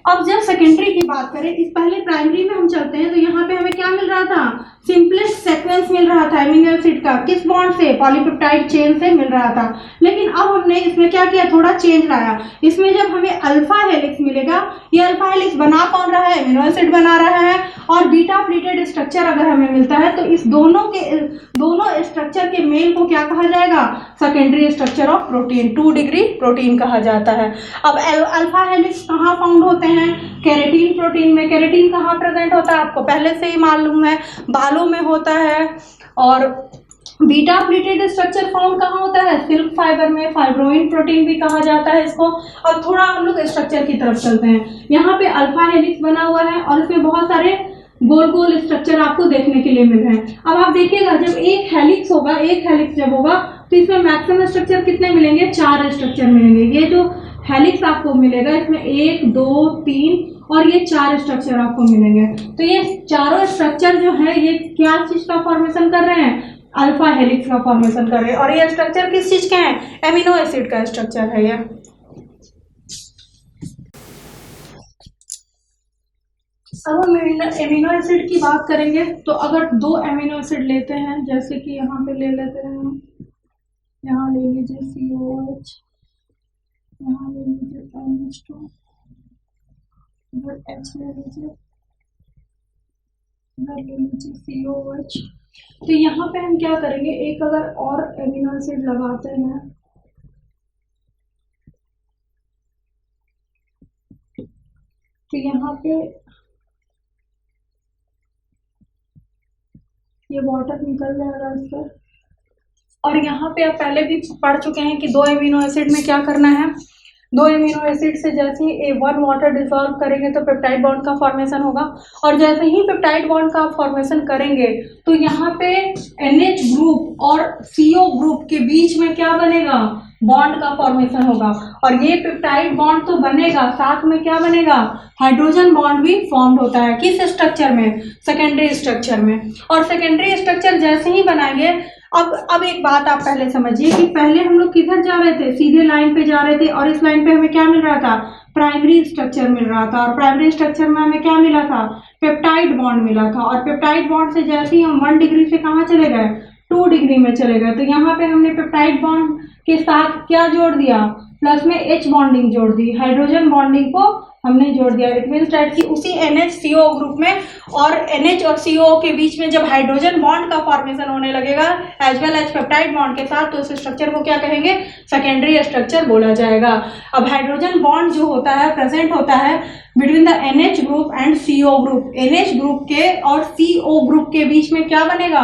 अब जब सेकेंडरी की बात करें, इस पहले प्राइमरी में हम चलते हैं, तो यहाँ पे हमें क्या मिल रहा था, सिंपलेस्ट सीक्वेंस मिल रहा था एमिनो एसिड का, किस बॉन्ड से, पॉलीपेप्टाइड चेन से मिल रहा था। लेकिन अब हमने इसमें क्या किया, थोड़ा चेंज लाया। इसमें जब हमें अल्फा हेलिक्स मिलेगा, ये अल्फा हेलिक्स बना कौन रहा है, एमिनो एसिड बना रहा है, और बीटा प्लीटेड स्ट्रक्चर अगर हमें मिलता है तो इस दोनों स्ट्रक्चर के मेल को क्या कहा जाएगा, secondary structure of protein, 2 degree protein कहा जाता है। अब अल्फा हेलिक्स कहाँ फाउंड होते हैं, केराटिन प्रोटीन में। केराटिन कहाँ प्रेजेंट होता है, आपको पहले से ही मालूम है, बालों में होता है। और बीटा प्लीटेड स्ट्रक्चर फाउंड कहाँ होता है, सिल्क फाइबर में, फाइब्रोइन प्रोटीन भी कहा जाता है इसको। अब थोड़ा हम लोग स्ट्रक्चर की तरफ चलते हैं। यहाँ पे अल्फा हेलिक्स बना हुआ है और इसमें बहुत सारे गोल गोल स्ट्रक्चर आपको देखने के लिए मिल रहे हैं। अब आप देखिएगा, जब एक हेलिक्स जब होगा तो इसमें मैक्सिमम स्ट्रक्चर कितने मिलेंगे, 4 स्ट्रक्चर मिलेंगे। ये जो हेलिक्स आपको मिलेगा इसमें 1 2 3 और ये 4 स्ट्रक्चर आपको मिलेंगे। तो ये चारों स्ट्रक्चर जो है ये क्या चीज का फॉर्मेशन कर रहे हैं, अल्फा हेलिक्स का फॉर्मेशन कर रहे हैं। और ये स्ट्रक्चर किस चीज के हैं, एमिनो एसिड का स्ट्रक्चर है ये। अब हम एमिनो एसिड की बात करेंगे, तो अगर 2 एमिनो एसिड लेते हैं, जैसे कि यहाँ पे ले लेते हैं हम, यहाँ ले लीजिए COH, यहाँ ले लीजिए NH2, इधर H ले लीजिए, इधर ले लीजिए COH। तो यहाँ पे हम क्या करेंगे, एक अगर और एमिनो एसिड लगाते हैं, तो यहाँ पे ये वाटर निकल जाएगा इससे। और यहाँ पे आप पहले भी पढ़ चुके हैं कि 2 एमिनो एसिड में क्या करना है, 2 एमिनो एसिड से जैसे ही 1 वाटर डिसॉल्व करेंगे तो पेप्टाइड बॉन्ड का फॉर्मेशन होगा। और जैसे ही पेप्टाइड बॉन्ड का फॉर्मेशन करेंगे तो यहाँ पे NH ग्रुप और CO ग्रुप के बीच में क्या बनेगा, बॉन्ड का फॉर्मेशन होगा। और ये पेप्टाइड बॉन्ड तो बनेगा, साथ में क्या बनेगा, हाइड्रोजन बॉन्ड भी फॉर्म होता है। किस स्ट्रक्चर में, सेकेंडरी स्ट्रक्चर में। और सेकेंडरी स्ट्रक्चर जैसे ही बनाएंगे, अब एक बात आप पहले समझिए कि पहले हम लोग किधर जा रहे थे, सीधे लाइन पे जा रहे थे, और इस लाइन पे हमें क्या मिल रहा था, प्राइमरी स्ट्रक्चर मिल रहा था। और प्राइमरी स्ट्रक्चर में हमें क्या मिला था, पेप्टाइड बॉन्ड मिला था। और पेप्टाइड बॉन्ड से जैसे ही हम 1 डिग्री से कहाँ चले गए, 2 डिग्री में चले गए। तो यहाँ पे हमने पेप्टाइड बॉन्ड के साथ क्या जोड़ दिया, प्लस में H बॉन्डिंग जोड़ दी, हाइड्रोजन बॉन्डिंग को हमने जोड़ दिया। इट मीन्स दैट कि उसी NH CO ग्रुप में और NH और CO के बीच में जब हाइड्रोजन बॉन्ड का फॉर्मेशन होने लगेगा as well as peptide bond के साथ, तो उस स्ट्रक्चर को क्या कहेंगे, सेकेंडरी स्ट्रक्चर बोला जाएगा। अब हाइड्रोजन बॉन्ड जो होता है प्रेजेंट होता है between the NH group and CO group. NH group के और CO ग्रुप के बीच में क्या बनेगा,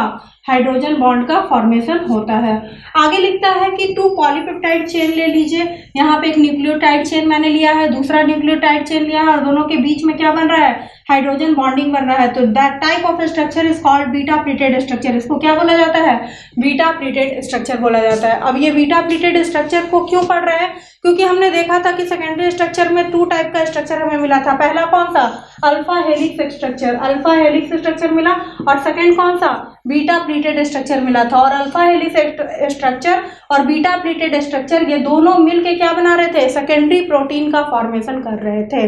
हाइड्रोजन बॉन्ड का फॉर्मेशन होता है। आगे लिखता है कि 2 पॉलीपेप्टाइड चेन ले लीजिए। यहाँ पे एक न्यूक्लियोटाइड चेन मैंने लिया है, दूसरा न्यूक्लियोटाइड चेन लिया है, और दोनों के बीच में क्या बन रहा है, हाइड्रोजन बॉन्डिंग बन रहा है। तो that type of structure is called beta pleated structure. इसको क्या बोला जाता है, बीटा प्लीटेड स्ट्रक्चर बोला जाता है। अब ये बीटा प्लीटेड स्ट्रक्चर को क्यों पढ़ रहे हैं, क्योंकि हमने देखा था कि सेकेंडरी स्ट्रक्चर में 2 टाइप का स्ट्रक्चर हमें मिला था। पहला कौन सा, alpha helix structure, alpha helix structure मिला। और सेकेंड कौन सा, बीटा प्लीटेड स्ट्रक्चर मिला था, और अल्फा हेलिक्स स्ट्रक्चर और बीटा प्लीटेड स्ट्रक्चर ये दोनों मिलके क्या बना रहे थे, सेकेंडरी प्रोटीन का फॉर्मेशन कर रहे थे।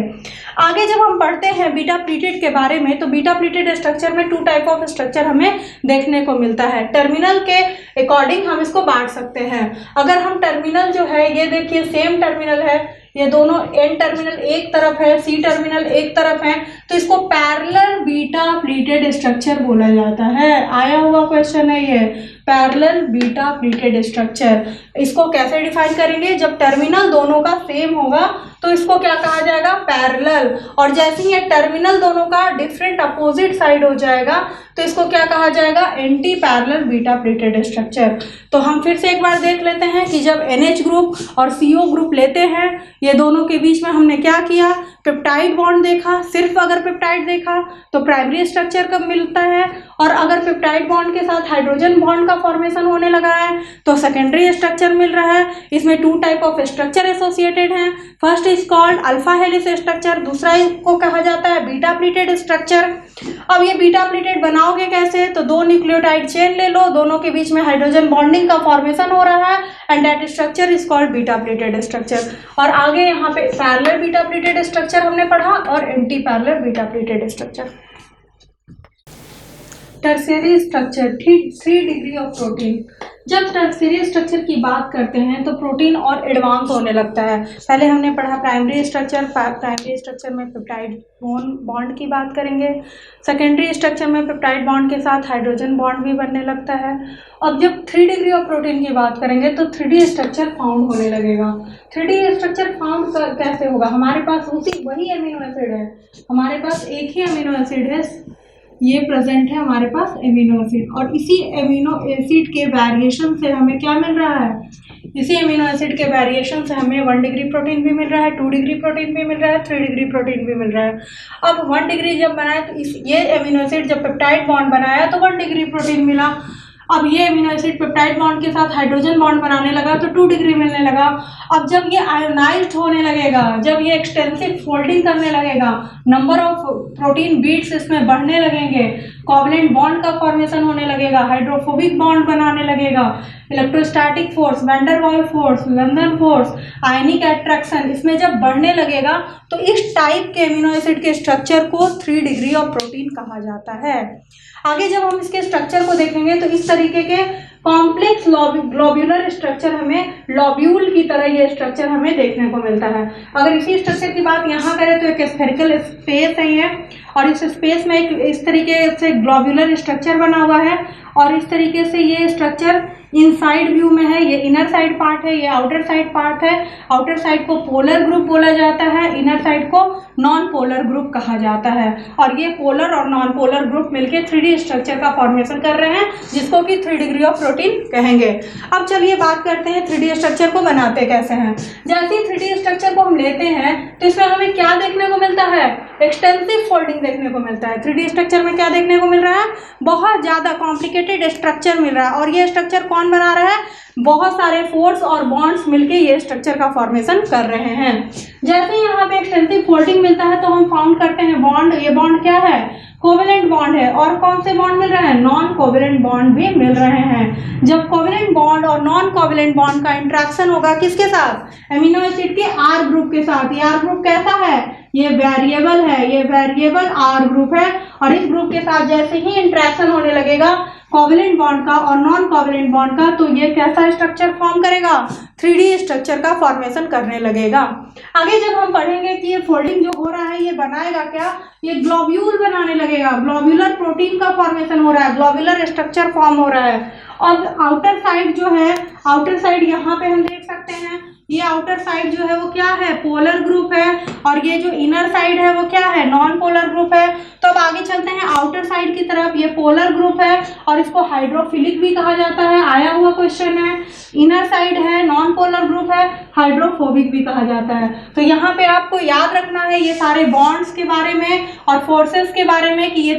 आगे जब हम पढ़ते हैं बीटा प्लीटेड के बारे में, तो बीटा प्लीटेड स्ट्रक्चर में 2 टाइप ऑफ स्ट्रक्चर हमें देखने को मिलता है। टर्मिनल के अकॉर्डिंग हम इसको बांट सकते हैं। अगर हम टर्मिनल जो है, ये देखिए सेम टर्मिनल है, ये दोनों एन टर्मिनल एक तरफ है, सी टर्मिनल एक तरफ है, तो इसको पैरेलल बीटा प्लीटेड स्ट्रक्चर बोला जाता है। आया हुआ क्वेश्चन है ये, पैरेलल बीटा प्लीटेड स्ट्रक्चर। इसको कैसे डिफाइन करेंगे, जब टर्मिनल दोनों का सेम होगा तो इसको क्या कहा जाएगा, पैरेलल। और जैसे ही ये टर्मिनल दोनों का डिफरेंट अपोजिट साइड हो जाएगा तो इसको क्या कहा जाएगा, anti parallel beta pleated structure. तो हम फिर से एक बार देख लेते हैं कि जब NH ग्रुप और CO ग्रुप लेते हैं, ये दोनों के बीच में हमने क्या किया, पेप्टाइड बॉन्ड देखा। सिर्फ अगर पेप्टाइड देखा तो प्राइमरी स्ट्रक्चर कब मिलता है, और अगर पेप्टाइड बॉन्ड के साथ हाइड्रोजन बॉन्ड का फॉर्मेशन होने लगा है तो सेकेंडरी स्ट्रक्चर मिल रहा है। इसमें 2 टाइप ऑफ स्ट्रक्चर एसोसिएटेड हैं। First is called alpha helix structure, दूसरा इसको कहा जाता है बीटा प्लीटेड स्ट्रक्चर। अब ये बीटा प्लीटेड बनाओगे कैसे, तो 2 न्यूक्लियोटाइड चेन ले लो, दोनों के बीच में हाइड्रोजन बॉन्डिंग का फॉर्मेशन हो रहा है, and that structure is called beta pleated structure. और आगे यहाँ पे पैरेलल बीटा प्लीटेड स्ट्रक्चर हमने पढ़ा और anti parallel beta pleated structure. Tertiary structure, 3 degree of protein. जब टर्शियरी स्ट्रक्चर की बात करते हैं तो प्रोटीन और एडवांस होने लगता है। पहले हमने पढ़ा प्राइमरी स्ट्रक्चर, प्राइमरी स्ट्रक्चर में पेप्टाइड बॉन्ड की बात करेंगे। सेकेंडरी स्ट्रक्चर में पेप्टाइड बॉन्ड के साथ हाइड्रोजन बॉन्ड भी बनने लगता है। अब जब 3 डिग्री ऑफ प्रोटीन की बात करेंगे तो 3D स्ट्रक्चर फाउंड होने लगेगा। 3D स्ट्रक्चर फाउंड कैसे होगा, हमारे पास वही अमीनो एसिड है, हमारे पास एक ही अमीनो एसिड है, ये प्रेजेंट है हमारे पास अमीनो एसिड, और इसी अमीनो एसिड के वेरिएशन से हमें क्या मिल रहा है, इसी अमीनो एसिड के वेरिएशन से हमें 1 डिग्री प्रोटीन भी मिल रहा है, 2 डिग्री प्रोटीन भी मिल रहा है, 3 डिग्री प्रोटीन भी मिल रहा है। अब 1 डिग्री जब बनाए तो ये अमीनो एसिड जब पेप्टाइड बॉन्ड बनाया तो 1 डिग्री प्रोटीन मिला। अब ये अमीनो एसिड पेप्टाइड बॉन्ड के साथ हाइड्रोजन बॉन्ड बनाने लगा तो 2 डिग्री मिलने लगा। अब जब ये आयोनाइज्ड होने लगेगा, जब ये एक्सटेंसिव फोल्डिंग करने लगेगा, नंबर ऑफ प्रोटीन बीट्स इसमें बढ़ने लगेंगे, कोवलेंट बॉन्ड का फॉर्मेशन होने लगेगा, हाइड्रोफोबिक बॉन्ड बनाने लगेगा, electrostatic force, van der Waals force, London force, ionic attraction इसमें जब बढ़ने लगेगा तो इस टाइप के अमीनो एसिड के स्ट्रक्चर को 3 डिग्री ऑफ प्रोटीन कहा जाता है। आगे जब हम इसके स्ट्रक्चर को देखेंगे तो इस तरीके के कॉम्प्लेक्स ग्लोब्यूलर स्ट्रक्चर, हमें लॉब्यूल की तरह ये स्ट्रक्चर हमें देखने को मिलता है। अगर इसी स्ट्रक्चर की बात यहाँ करें तो एक स्फेरिकल स्पेस है ये, और इस स्पेस में एक इस तरीके से ग्लोब्यूलर स्ट्रक्चर बना हुआ है, और इस तरीके से ये स्ट्रक्चर इनसाइड व्यू में है, ये इनर साइड पार्ट है, ये आउटर साइड पार्ट है। आउटर साइड को पोलर ग्रुप बोला जाता है, इनर साइड को नॉन पोलर ग्रुप कहा जाता है, और ये पोलर और नॉन पोलर ग्रुप मिलके 3D स्ट्रक्चर का फॉर्मेशन कर रहे हैं, जिसको कि 3 डिग्री ऑफ प्रोटीन कहेंगे। अब चलिए बात करते हैं 3D स्ट्रक्चर को बनाते कैसे हैं। जैसे ही 3D स्ट्रक्चर को हम लेते हैं तो इसमें हमें क्या देखने को मिलता है, एक्सटेंसिव फोल्डिंग देखने को मिलता है। 3D स्ट्रक्चर में क्या देखने को मिल रहा है, बहुत ज़्यादा कॉम्प्लिकेटेड स्ट्रक्चर मिल रहा है, और ये स्ट्रक्चर कौन बना रहा है, बहुत सारे फोर्स और बॉन्ड्स मिलके ये स्ट्रक्चर का फॉर्मेशन कर रहे हैं। जैसे ही यहाँ पे एक्सटेंसिव फोल्डिंग मिलता है तो हम फाउंड करते हैं बॉन्ड। ये बॉन्ड क्या है, कोवेलेंट बॉन्ड है, और कौन से बॉन्ड मिल रहे हैं, नॉन कोवेलेंट बॉन्ड भी मिल रहे हैं। जब कोवेलेंट बॉन्ड और नॉन कोवेलेंट बॉन्ड का इंट्रैक्शन होगा किसके साथ, अमीनो एसिड के R ग्रुप के साथ। ये R ग्रुप कैसा है, ये वेरिएबल है, ये वेरिएबल R ग्रुप है, और इस ग्रुप के साथ जैसे ही इंट्रैक्शन होने लगेगा कोवेलेंट बॉन्ड का और नॉन कोवेलेंट बॉन्ड का, तो ये कैसा स्ट्रक्चर फॉर्म करेगा, 3D स्ट्रक्चर का फॉर्मेशन करने लगेगा। आगे जब हम पढ़ेंगे कि ये फोल्डिंग जो हो रहा है ये बनाएगा क्या, ये ग्लोब्यूल बनाने लगेगा, ग्लोब्यूलर प्रोटीन का फॉर्मेशन हो रहा है, ग्लोब्यूलर स्ट्रक्चर फॉर्म हो रहा है। अब आउटर साइड जो है, आउटर साइड यहाँ पे हम देख सकते हैं, ये आउटर साइड जो है वो क्या है, पोलर ग्रुप है, और ये जो इनर साइड है वो क्या है, नॉन पोलर ग्रुप है। तो अब आगे चलते हैं आउटर साइड की तरफ, ये पोलर ग्रुप है और इसको हाइड्रोफिलिक भी कहा जाता है, आया हुआ क्वेश्चन है। इनर साइड है, नॉन पोलर ग्रुप है, हाइड्रोफोबिक भी कहा जाता है। तो यहाँ पे आपको याद रखना है ये सारे बॉन्ड्स के बारे में और फोर्सेस के बारे में कि ये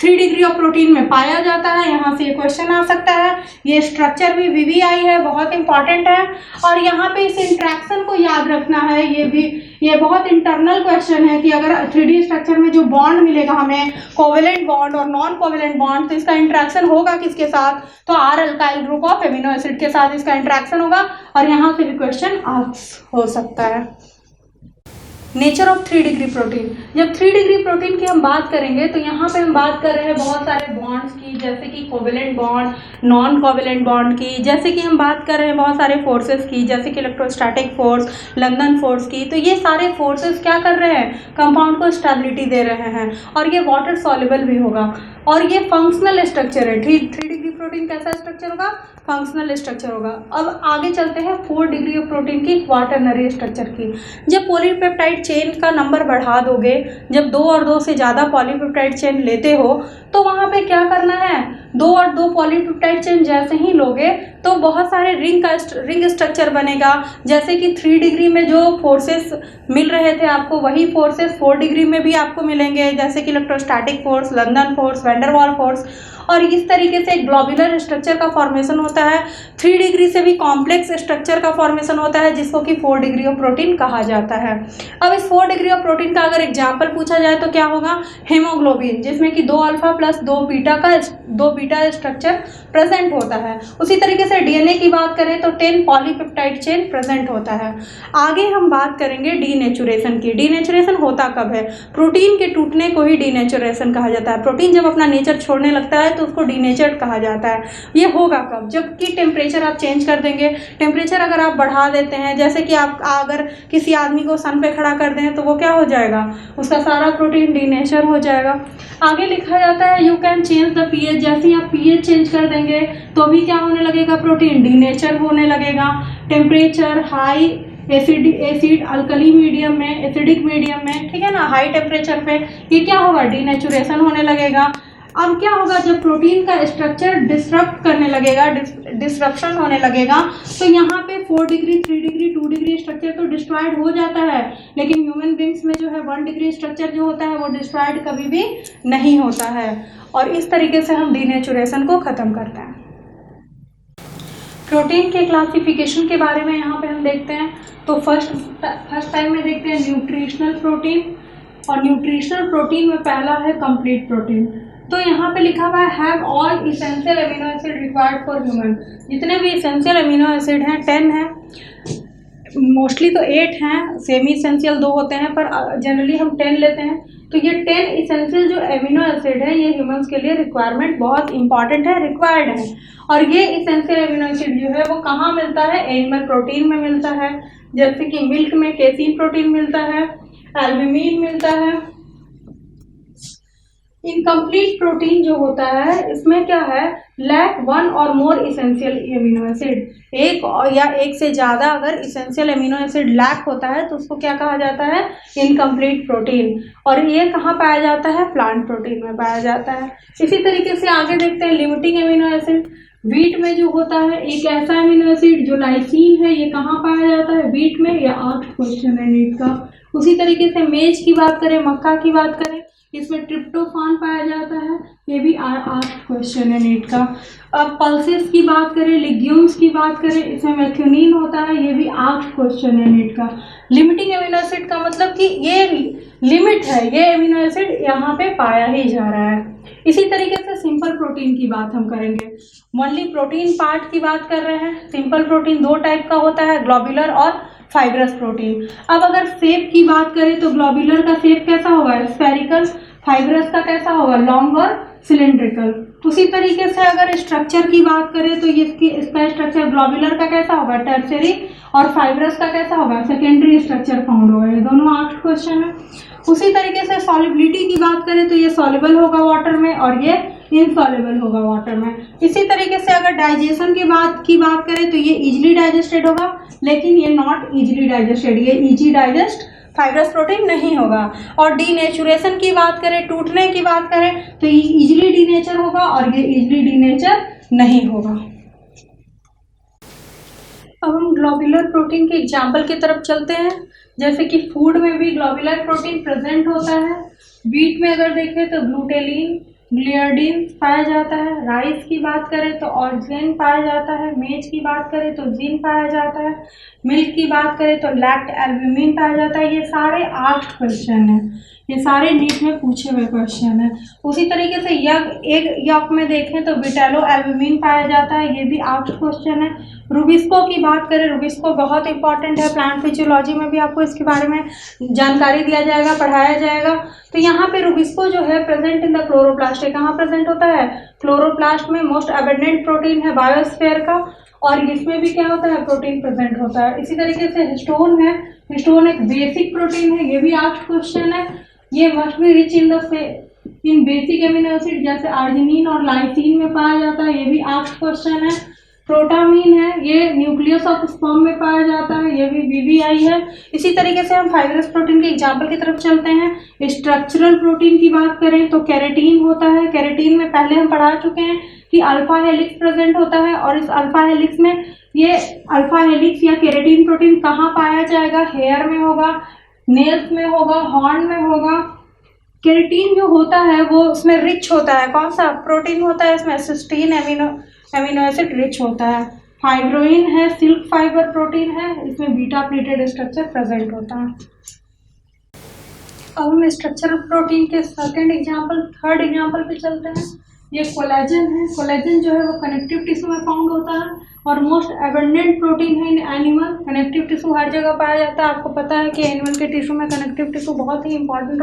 3 डिग्री ऑफ प्रोटीन में पाया जाता है। यहाँ से ये क्वेश्चन आ सकता है। ये स्ट्रक्चर भी वीवीआई है, बहुत इंपॉर्टेंट है। और यहाँ पे इस इंट्रैक्शन को याद रखना है, ये बहुत इंटरनल क्वेश्चन है कि अगर 3D स्ट्रक्चर में जो बॉन्ड मिलेगा हमें, कोवेलेंट बॉन्ड और नॉन कोवेलेंट बॉन्ड, तो इसका इंट्रैक्शन होगा किसके साथ, तो R alkyl group of amino acid के साथ इसका इंट्रैक्शन होगा। और यहाँ से भी क्वेश्चन हो सकता है। Nature of 3 degree protein. जब 3 डिग्री प्रोटीन की हम बात करेंगे तो यहाँ पे हम बात कर रहे हैं बहुत सारे बॉन्ड्स की, जैसे कि covalent bond, non covalent bond की, जैसे कि हम बात कर रहे हैं बहुत सारे फोर्सेस की, जैसे कि इलेक्ट्रोस्टैटिक फोर्स, लंदन फोर्स की। तो ये सारे फोर्सेस क्या कर रहे हैं, कंपाउंड को स्टेबिलिटी दे रहे हैं और ये वाटर सॉल्युबल भी होगा। और ये फंक्शनल स्ट्रक्चर है। 3 डिग्री प्रोटीन कैसा स्ट्रक्चर होगा, फंक्शनल स्ट्रक्चर होगा। अब आगे चलते हैं 4 डिग्री ऑफ प्रोटीन की क्वाटरनरी स्ट्रक्चर की। जब पॉलीपेप्टाइड चेन का नंबर बढ़ा दोगे, जब 2 और 2 से ज़्यादा पॉलीपेप्टाइड चेन लेते हो तो वहाँ पे क्या करना है, 2 और 2 पॉलीपेप्टाइड चेन जैसे ही लोगे तो बहुत सारे रिंग स्ट्रक्चर बनेगा। जैसे कि 3 डिग्री में जो फोर्सेस मिल रहे थे आपको, वही फोर्सेस 4 डिग्री में भी आपको मिलेंगे, जैसे कि electrostatic force, London force, van der Waal force. और इस तरीके से एक ग्लोबुलर स्ट्रक्चर का फॉर्मेशन होता है। 3 डिग्री से भी कॉम्प्लेक्स स्ट्रक्चर का फॉर्मेशन होता है, जिसको कि 4 डिग्री ऑफ प्रोटीन कहा जाता है। अब इस 4 डिग्री ऑफ प्रोटीन का अगर एग्जाम्पल पूछा जाए तो क्या होगा, हेमोग्लोबिन, जिसमें कि 2 alpha plus 2 beta structure present होता है। उसी तरीके से डीएनए की बात करें तो 10 पॉलीपेप्टाइड चेन प्रेजेंट होता है। आगे हम बात करेंगे डीनेचुरेशन की। डीनेचुरेशन होता कब है, प्रोटीन के टूटने को ही डीनेचुरेशन कहा जाता है। प्रोटीन जब अपना नेचर छोड़ने लगता है तो उसको डीनेचर्ड कहा जाता है। ये होगा कब, जबकि टेम्परेचर आप चेंज कर देंगे। टेम्परेचर अगर आप बढ़ा देते हैं, जैसे कि आप अगर किसी आदमी को सन पे खड़ा कर दें तो वो क्या हो जाएगा, उसका सारा प्रोटीन डीनेचर हो जाएगा। आगे लिखा जाता है you can change the pH. जैसे ही आप पीएच चेंज कर देंगे तो भी क्या होने लगेगा, प्रोटीन डीनेचर होने लगेगा। Temperature high acid alkali medium में, एसिडिक मीडियम में, ठीक है ना, हाई टेम्परेचर पे ये क्या होगा, डीनेचुरेशन होने लगेगा। अब क्या होगा, जब प्रोटीन का स्ट्रक्चर डिस्टर्ब करने लगेगा, डिस्ट्रप्शन होने लगेगा, तो यहाँ पे 4 डिग्री, 3 डिग्री, 2 डिग्री स्ट्रक्चर तो डिस्ट्रॉयड हो जाता है, लेकिन ह्यूमन बींग्स में जो है 1 डिग्री स्ट्रक्चर जो होता है वो डिस्ट्रॉयड कभी भी नहीं होता है। और इस तरीके से हम डीनेचुरेशन को ख़त्म करते हैं। प्रोटीन के क्लासिफिकेशन के बारे में यहाँ पे हम देखते हैं तो फर्स्ट टाइम में देखते हैं न्यूट्रिशनल प्रोटीन। और न्यूट्रिशनल प्रोटीन में पहला है कंप्लीट प्रोटीन। तो यहाँ पे लिखा हुआ है have all essential amino acid required for human. जितने भी इसेंशियल अमीनो एसिड हैं 10 हैं, मोस्टली तो 8 हैं, सेमी इसेंशियल 2 होते हैं, पर जनरली हम 10 लेते हैं। तो ये 10 इसेंशियल जो अमीनो एसिड है ये ह्यूमंस के लिए रिक्वायरमेंट बहुत इंपॉर्टेंट है, रिक्वायर्ड है। और ये इसेंशियल अमीनो एसिड जो है वो कहाँ मिलता है, एनिमल प्रोटीन में मिलता है, जैसे कि मिल्क में केसीन प्रोटीन मिलता है, एल्ब्यूमिन मिलता है। इनकम्प्लीट प्रोटीन जो होता है इसमें क्या है, लैक 1 और मोर इसेंशियल अमीनो एसिड, एक से ज़्यादा अगर इसेंशियल अमीनो एसिड लैक होता है तो उसको क्या कहा जाता है, इनकम्प्लीट प्रोटीन। और ये कहाँ पाया जाता है, प्लांट प्रोटीन में पाया जाता है। इसी तरीके से आगे देखते हैं लिमिटिंग अमीनो एसिड। वीट में जो होता है एक ऐसा अमीनो एसिड जो लाइसीन है, ये कहाँ पाया जाता है, वीट में। या 8 क्वेश्चन है नीट का। उसी तरीके से मेज की बात करें, मक्का की बात करें, इसमें ट्रिप्टोफान पाया जाता है, ये भी 8 क्वेश्चन है नीट का। अब पल्सेस की बात करें, लिग्यूम्स की बात करें, इसमें मेथ्योनिन होता है, ये भी 8 क्वेश्चन है नीट का। लिमिटिंग अमीनो एसिड का मतलब कि ये लिमिट है, ये अमीनो एसिड यहाँ पे पाया ही जा रहा है। इसी तरीके से सिंपल प्रोटीन की बात हम करेंगे। ओनली प्रोटीन पार्ट की बात कर रहे हैं। सिंपल प्रोटीन 2 टाइप का होता है, ग्लोबुलर और फाइब्रस प्रोटीन। अब अगर शेप की बात करें तो ग्लोबुलर का शेप कैसा होगा, स्फेरिकल। फाइब्रस का कैसा होगा, लॉन्ग और सिलिंड्रिकल। उसी तरीके से अगर स्ट्रक्चर की बात करें तो इसका स्ट्रक्चर ग्लोबुलर का कैसा होगा, टर्शियरी, और फाइब्रस का कैसा होगा, सेकेंडरी स्ट्रक्चर फाउंड होगा। ये दोनों 8 क्वेश्चन है। उसी तरीके से सॉल्युबिलिटी की बात करें तो ये सॉल्युबल होगा वाटर में और ये इनसॉल्युबल होगा वाटर में। इसी तरीके से अगर डाइजेशन की बात करें तो ये इजीली डाइजेस्टेड होगा, लेकिन ये नॉट इजीली डाइजेस्टेड, ये इजी डाइजेस्ट फाइब्रस प्रोटीन नहीं होगा। और डीनेचुरेशन की बात करें, टूटने की बात करें तो ये इजीली डीनेचर होगा और ये इजीली डीनेचर नहीं होगा। अब हम ग्लोबुलर प्रोटीन के एग्जाम्पल की तरफ चलते हैं। जैसे कि फूड में भी ग्लोबुलर प्रोटीन प्रेजेंट होता है। वीट में अगर देखें तो ग्लूटेलिन, ग्लियर्डिन पाया जाता है। राइस की बात करें तो ऑर्जिन पाया जाता है। मेज की बात करें तो जिन पाया जाता है। मिल्क की बात करें तो लैक्ट एल्ब्यूमिन पाया जाता है। ये सारे आस्क्ड क्वेश्चन हैं, ये सारे नीट में पूछे हुए क्वेश्चन हैं। उसी तरीके से एक यक में देखें तो बिटेलो एल्ब्यूमिन पाया जाता है, ये भी आस्क्ड क्वेश्चन है। रूबिस्को की बात करें, रूबिस्को बहुत इंपॉर्टेंट है, प्लांट फिजियोलॉजी में भी आपको इसके बारे में जानकारी दिया जाएगा, पढ़ाया जाएगा। तो यहाँ पे रूबिस्को जो है प्रेजेंट इन द क्लोरोप्लास्ट है। कहाँ प्रेजेंट होता है? क्लोरोप्लास्ट में मोस्ट एबंडेंट प्रोटीन है बायोस्फीयर का, और इसमें भी क्या होता है? प्रोटीन प्रेजेंट होता है। इसी तरीके से हिस्टोन है, हिस्टोन एक बेसिक प्रोटीन है, ये भी आस्क्ड क्वेश्चन है। ये must be rich in basic amino acid, जैसे आर्जिनिन और लाइसिन में पाया जाता है, ये भी आस्क्ड क्वेश्चन है। प्रोटामीन है, ये न्यूक्लियस ऑफ स्पर्म में पाया जाता है, ये भी बीबीआई है। इसी तरीके से हम फाइब्रस प्रोटीन के एग्जाम्पल की तरफ चलते हैं। स्ट्रक्चरल प्रोटीन की बात करें तो केराटिन होता है। केराटिन में पहले हम पढ़ा चुके हैं कि अल्फा हेलिक्स प्रेजेंट होता है, और इस अल्फा हेलिक्स में ये अल्फा हेलिक्स या केराटिन प्रोटीन कहाँ पाया जाएगा? हेयर में होगा, नेल्स में होगा, हॉर्न में होगा। केराटिन जो होता है वो उसमें रिच होता है, कौन सा प्रोटीन होता है? इसमें सिस्टीन एमिनो एसिड रिच होता है। फाइब्रोइन है, सिल्क फाइबर प्रोटीन है, इसमें बीटा प्लेटेड स्ट्रक्चर प्रेजेंट होता है। अब हम स्ट्रक्चरल प्रोटीन के थर्ड एग्जाम्पल पे चलते हैं। ये कोलेजन है। कोलेजन जो है वो कनेक्टिव टिश्यू में फाउंड होता है और मोस्ट एबंडेंट प्रोटीन है इन एनिमल। कनेक्टिव टिश्यू हर जगह पाया जाता है। आपको पता है कि एनिमल के टिश्यू में कनेक्टिव टिश्यू बहुत ही इंपॉर्टेंट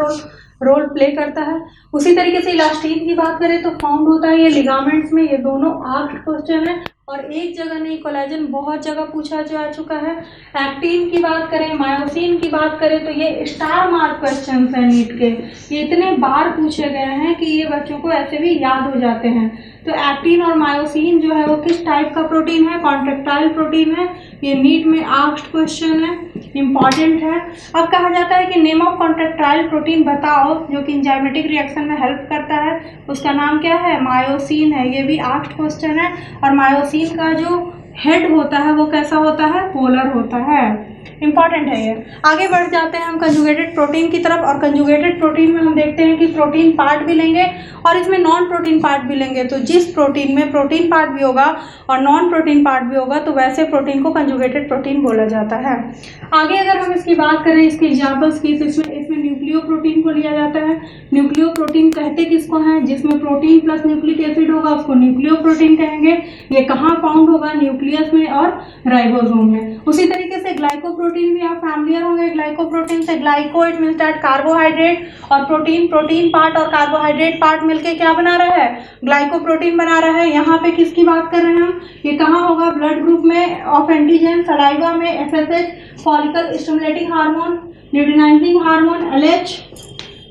रोल प्ले करता है। उसी तरीके से इलास्टिन की बात करें तो फाउंड होता है ये लिगामेंट्स में। ये दोनों आस्क्ड क्वेश्चन है, और एक जगह नहीं, कोलेजन बहुत जगह पूछा जा चुका है। एक्टिन की बात करें, मायोसिन की बात करें तो ये स्टार मार्क क्वेश्चन है नीट के। ये इतने बार पूछे गए हैं कि ये बच्चों को ऐसे भी याद हो जाते हैं। तो एक्टिन और मायोसिन जो है वो किस टाइप का प्रोटीन है? कॉन्ट्रेक्टाइल प्रोटीन है। ये नीट में आस्क्ड क्वेश्चन है, इंपॉर्टेंट है। अब कहा जाता है कि नेम ऑफ कॉन्ट्रेक्टाइल प्रोटीन बताओ जो कि एंजाइमेटिक रिएक्शन में हेल्प करता है, उसका नाम क्या है? मायोसिन है। ये भी आस्क्ड क्वेश्चन है। और मायोसिन का जो हेड होता है वो कैसा होता है? पोलर होता है। इंपॉर्टेंट है ये। आगे बढ़ जाते हैं हम कंजुगेटेड प्रोटीन की तरफ, और कंजुगेटेड प्रोटीन में हम देखते हैं कि प्रोटीन पार्ट भी लेंगे और इसमें नॉन प्रोटीन पार्ट भी लेंगे। तो जिस प्रोटीन में प्रोटीन पार्ट भी होगा और नॉन प्रोटीन पार्ट भी होगा तो वैसे प्रोटीन को कंजुगेटेड प्रोटीन बोला जाता है। आगे अगर हम इसकी बात करें, इसके एग्जाम्पल्स की, तो इसमें न्यूक्लियो प्रोटीन को लिया जाता है। न्यूक्लियो प्रोटीन कहते किसको हैं? जिसमें प्रोटीन प्लस न्यूक्लिक एसिड होगा उसको न्यूक्लियो प्रोटीन कहेंगे। ये कहाँ फाउंड होगा? न्यूक्लियस में और राइबोसोम में। उसी तरीके से ग्लाइकोप्रोटीन भी आप फैमिलियर होंगे। ग्लाइकोप्रोटीन से glyco it means that carbohydrate, और प्रोटीन पार्ट और कार्बोहाइड्रेट पार्ट मिलके क्या बना रहा है? ग्लाइकोप्रोटीन बना रहा है। यहाँ पे किसकी बात कर रहे हैं हम? ये कहाँ होगा? ब्लड ग्रुप में ऑफ एंटीजन, सलाइवा में FSH, follicle stimulating hormone, luteinising hormone LH,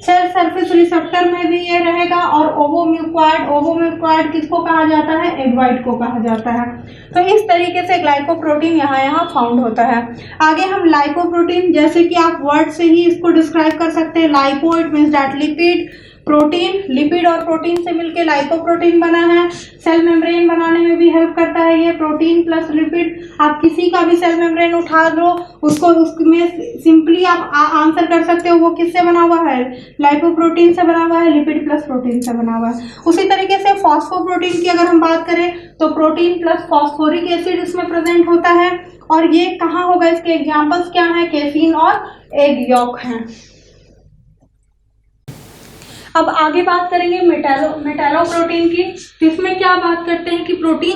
cell surface receptor में भी ये रहेगा। और ओवोम्यूकॉइड किसको कहा जाता है? एग वाइट को कहा जाता है। तो इस तरीके से ग्लाइकोप्रोटीन यहाँ फाउंड होता है। आगे हम लाइकोप्रोटीन, जैसे कि आप वर्ड से ही इसको डिस्क्राइब कर सकते हैं। Lipo it means that lipid, protein, lipid और प्रोटीन से मिलके लाइकोप्रोटीन बना है। सेल मेम्ब्रेन बनाने में भी हेल्प करता है ये, प्रोटीन प्लस लिपिड। आप किसी का भी सेल मेम्ब्रेन उठा लो, उसमें सिंपली आप आंसर कर सकते हो वो किससे बना हुआ है? लाइपोप्रोटीन से बना हुआ है, लिपिड प्लस प्रोटीन से बना हुआ है। उसी तरीके से फॉस्फोप्रोटीन की अगर हम बात करें तो प्रोटीन प्लस फॉस्फोरिक एसिड इसमें प्रेजेंट होता है। और ये कहाँ होगा? इसके एग्जाम्पल्स क्या हैं? केसीन और एग यॉक हैं। अब आगे बात करेंगे मेटालोप्रोटीन की। तो इसमें क्या बात करते हैं कि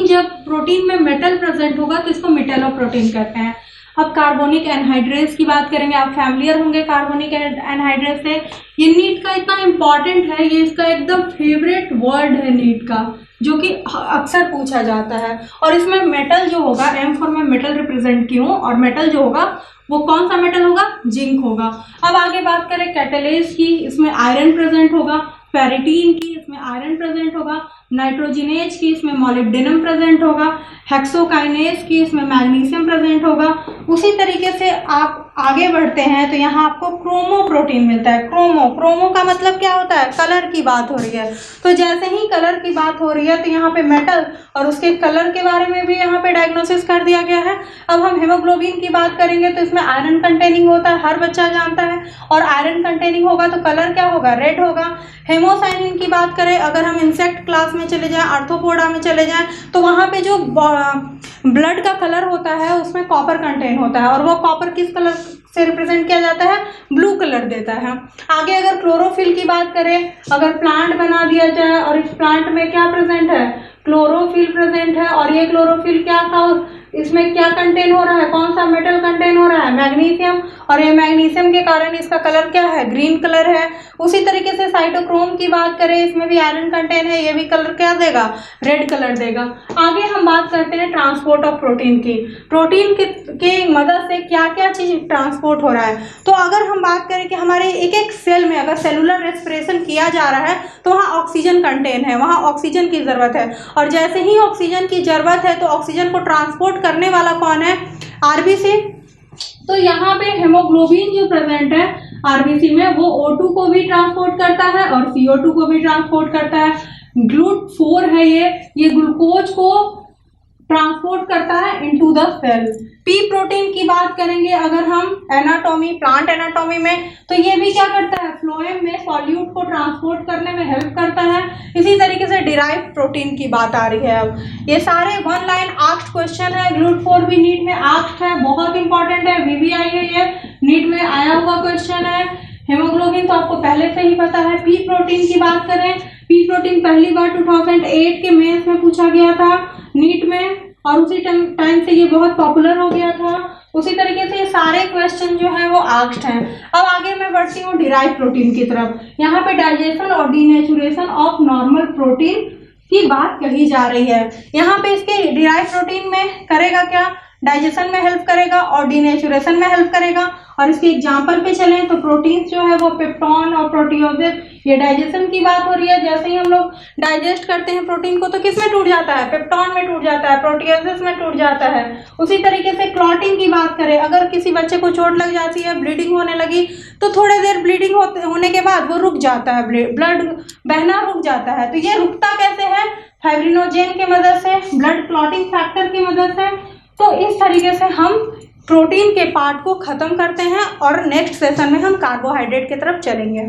जब प्रोटीन में मेटल प्रेजेंट होगा तो इसको मेटालोप्रोटीन कहते हैं। अब कार्बोनिक एनहाइड्रेस की बात करेंगे। आप फैमिलियर होंगे कार्बोनिक एनहाइड्रेस से। ये नीट का इतना इंपॉर्टेंट है, ये इसका एकदम फेवरेट वर्ड है नीट का, जो कि अक्सर पूछा जाता है। और इसमें मेटल जो होगा, एम फॉर में मेटल रिप्रेजेंट की हूँ, और मेटल जो होगा वो कौन सा मेटल होगा? जिंक होगा। अब आगे बात करें कैटेलेस की, इसमें आयरन प्रेजेंट होगा। फेरिटीन की, इसमें आयरन प्रेजेंट होगा। नाइट्रोजिनेज की, इसमें मॉलिब्डेनम प्रेजेंट होगा। हेक्सोकाइनेज की, इसमें मैग्नीशियम प्रेजेंट होगा। उसी तरीके से आप आगे बढ़ते हैं तो यहाँ आपको क्रोमोप्रोटीन मिलता है। क्रोमो का मतलब क्या होता है, कलर की बात हो रही है। तो जैसे ही कलर की बात हो रही है तो यहाँ पे मेटल और उसके कलर के बारे में भी यहाँ पे डायग्नोसिस कर दिया गया है। अब हम हेमोग्लोबिन की बात करेंगे तो इसमें आयरन कंटेनिंग होता है, हर बच्चा जानता है, और आयरन कंटेनिंग होगा तो कलर क्या होगा, रेड होगा। हेमोसाइनिन की बात करें, अगर हम इंसेक्ट क्लास में चले जाएं, आर्थ्रोपोडा में चले जाएं, तो वहाँ पे जो ब्लड का कलर होता है उसमें कॉपर कंटेन होता है, और वो कॉपर किस कलर से रिप्रेजेंट किया जाता है, ब्लू कलर देता है। आगे अगर क्लोरोफिल की बात करें, अगर प्लांट बना दिया जाए और इस प्लांट में क्या प्रेजेंट है, क्लोरोफिल प्रेजेंट है, और ये क्लोरोफिल क्या था, इसमें क्या कंटेन हो रहा है, कौन सा मेटल कंटेन हो रहा है, मैग्नीशियम, और ये मैग्नीशियम के कारण इसका कलर क्या है, ग्रीन कलर है। उसी तरीके से साइटोक्रोम की बात करें, इसमें भी आयरन कंटेन है, ये भी कलर क्या देगा, रेड कलर देगा। आगे हम बात करते हैं ट्रांसपोर्ट ऑफ प्रोटीन की। प्रोटीन के मदद से क्या क्या चीज ट्रांसपोर्ट हो रहा है। तो अगर हम बात करें कि हमारे एक एक सेल में अगर सेलुलर रेस्पिरेशन किया जा रहा है तो वहाँ ऑक्सीजन कंटेन है, वहाँ ऑक्सीजन की ज़रूरत है, और जैसे ही ऑक्सीजन की ज़रूरत है तो ऑक्सीजन को ट्रांसपोर्ट करने वाला कौन है, आरबीसी। तो यहाँ पे हेमोग्लोबिन जो प्रेजेंट है आरबीसी में, वो O2 को भी ट्रांसपोर्ट करता है और CO2 को भी ट्रांसपोर्ट करता है। GLUT4 है ये ग्लूकोज को ट्रांसपोर्ट करता है into the cell. P protein की बात करेंगे अगर हम एनाटॉमी, प्लांट एनाटॉमी में, तो ये भी क्या करता है, फ्लोएम में सॉल्यूट को ट्रांसपोर्ट करने में हेल्प करता है। इसी तरीके से डिराइव प्रोटीन की बात आ रही है। अब ये सारे वन लाइन आस्क्ड क्वेश्चन है। GLUT4 भी नीट में आस्क्ड है, बहुत इंपॉर्टेंट है, VVI है, ये नीट में आया हुआ क्वेश्चन है। हेमोग्लोबिन तो आपको पहले से ही पता है। पी प्रोटीन की बात करें, पी प्रोटीन पहली बार 2008 के मेंस में पूछा गया था नीट में, और उसी टाइम से ये बहुत पॉपुलर हो गया था। उसी तरीके से ये सारे क्वेश्चन जो है वो आस्क्ड हैं। अब आगे मैं बढ़ती हूँ डिराइव प्रोटीन की तरफ। यहाँ पे डाइजेशन और डीनेचुरेशन ऑफ नॉर्मल प्रोटीन की बात कही जा रही है। यहाँ पे इसके डिराइव प्रोटीन में करेगा क्या, डाइजेशन में हेल्प करेगा और डीनेचुरेशन में हेल्प करेगा। और इसके एग्जाम्पल पे चलें तो प्रोटीन्स जो है वो पेप्टॉन और प्रोटियोजेस, ये डाइजेशन की बात हो रही है। जैसे ही हम लोग डाइजेस्ट करते हैं प्रोटीन को तो किस में टूट जाता है, पेप्टॉन में टूट जाता है, प्रोटियोजेस में टूट जाता है। उसी तरीके से क्लॉटिंग की बात करें, अगर किसी बच्चे को चोट लग जाती है, ब्लीडिंग होने लगी, तो थोड़ी देर ब्लीडिंग होने के बाद वो रुक जाता है, ब्लड बहना रुक जाता है। तो ये रुकता कैसे है, फाइब्रिनोजेन की मदद से, ब्लड क्लॉटिंग फैक्टर की मदद से। तो इस तरीके से हम प्रोटीन के पार्ट को खत्म करते हैं और नेक्स्ट सेशन में हम कार्बोहाइड्रेट की तरफ चलेंगे।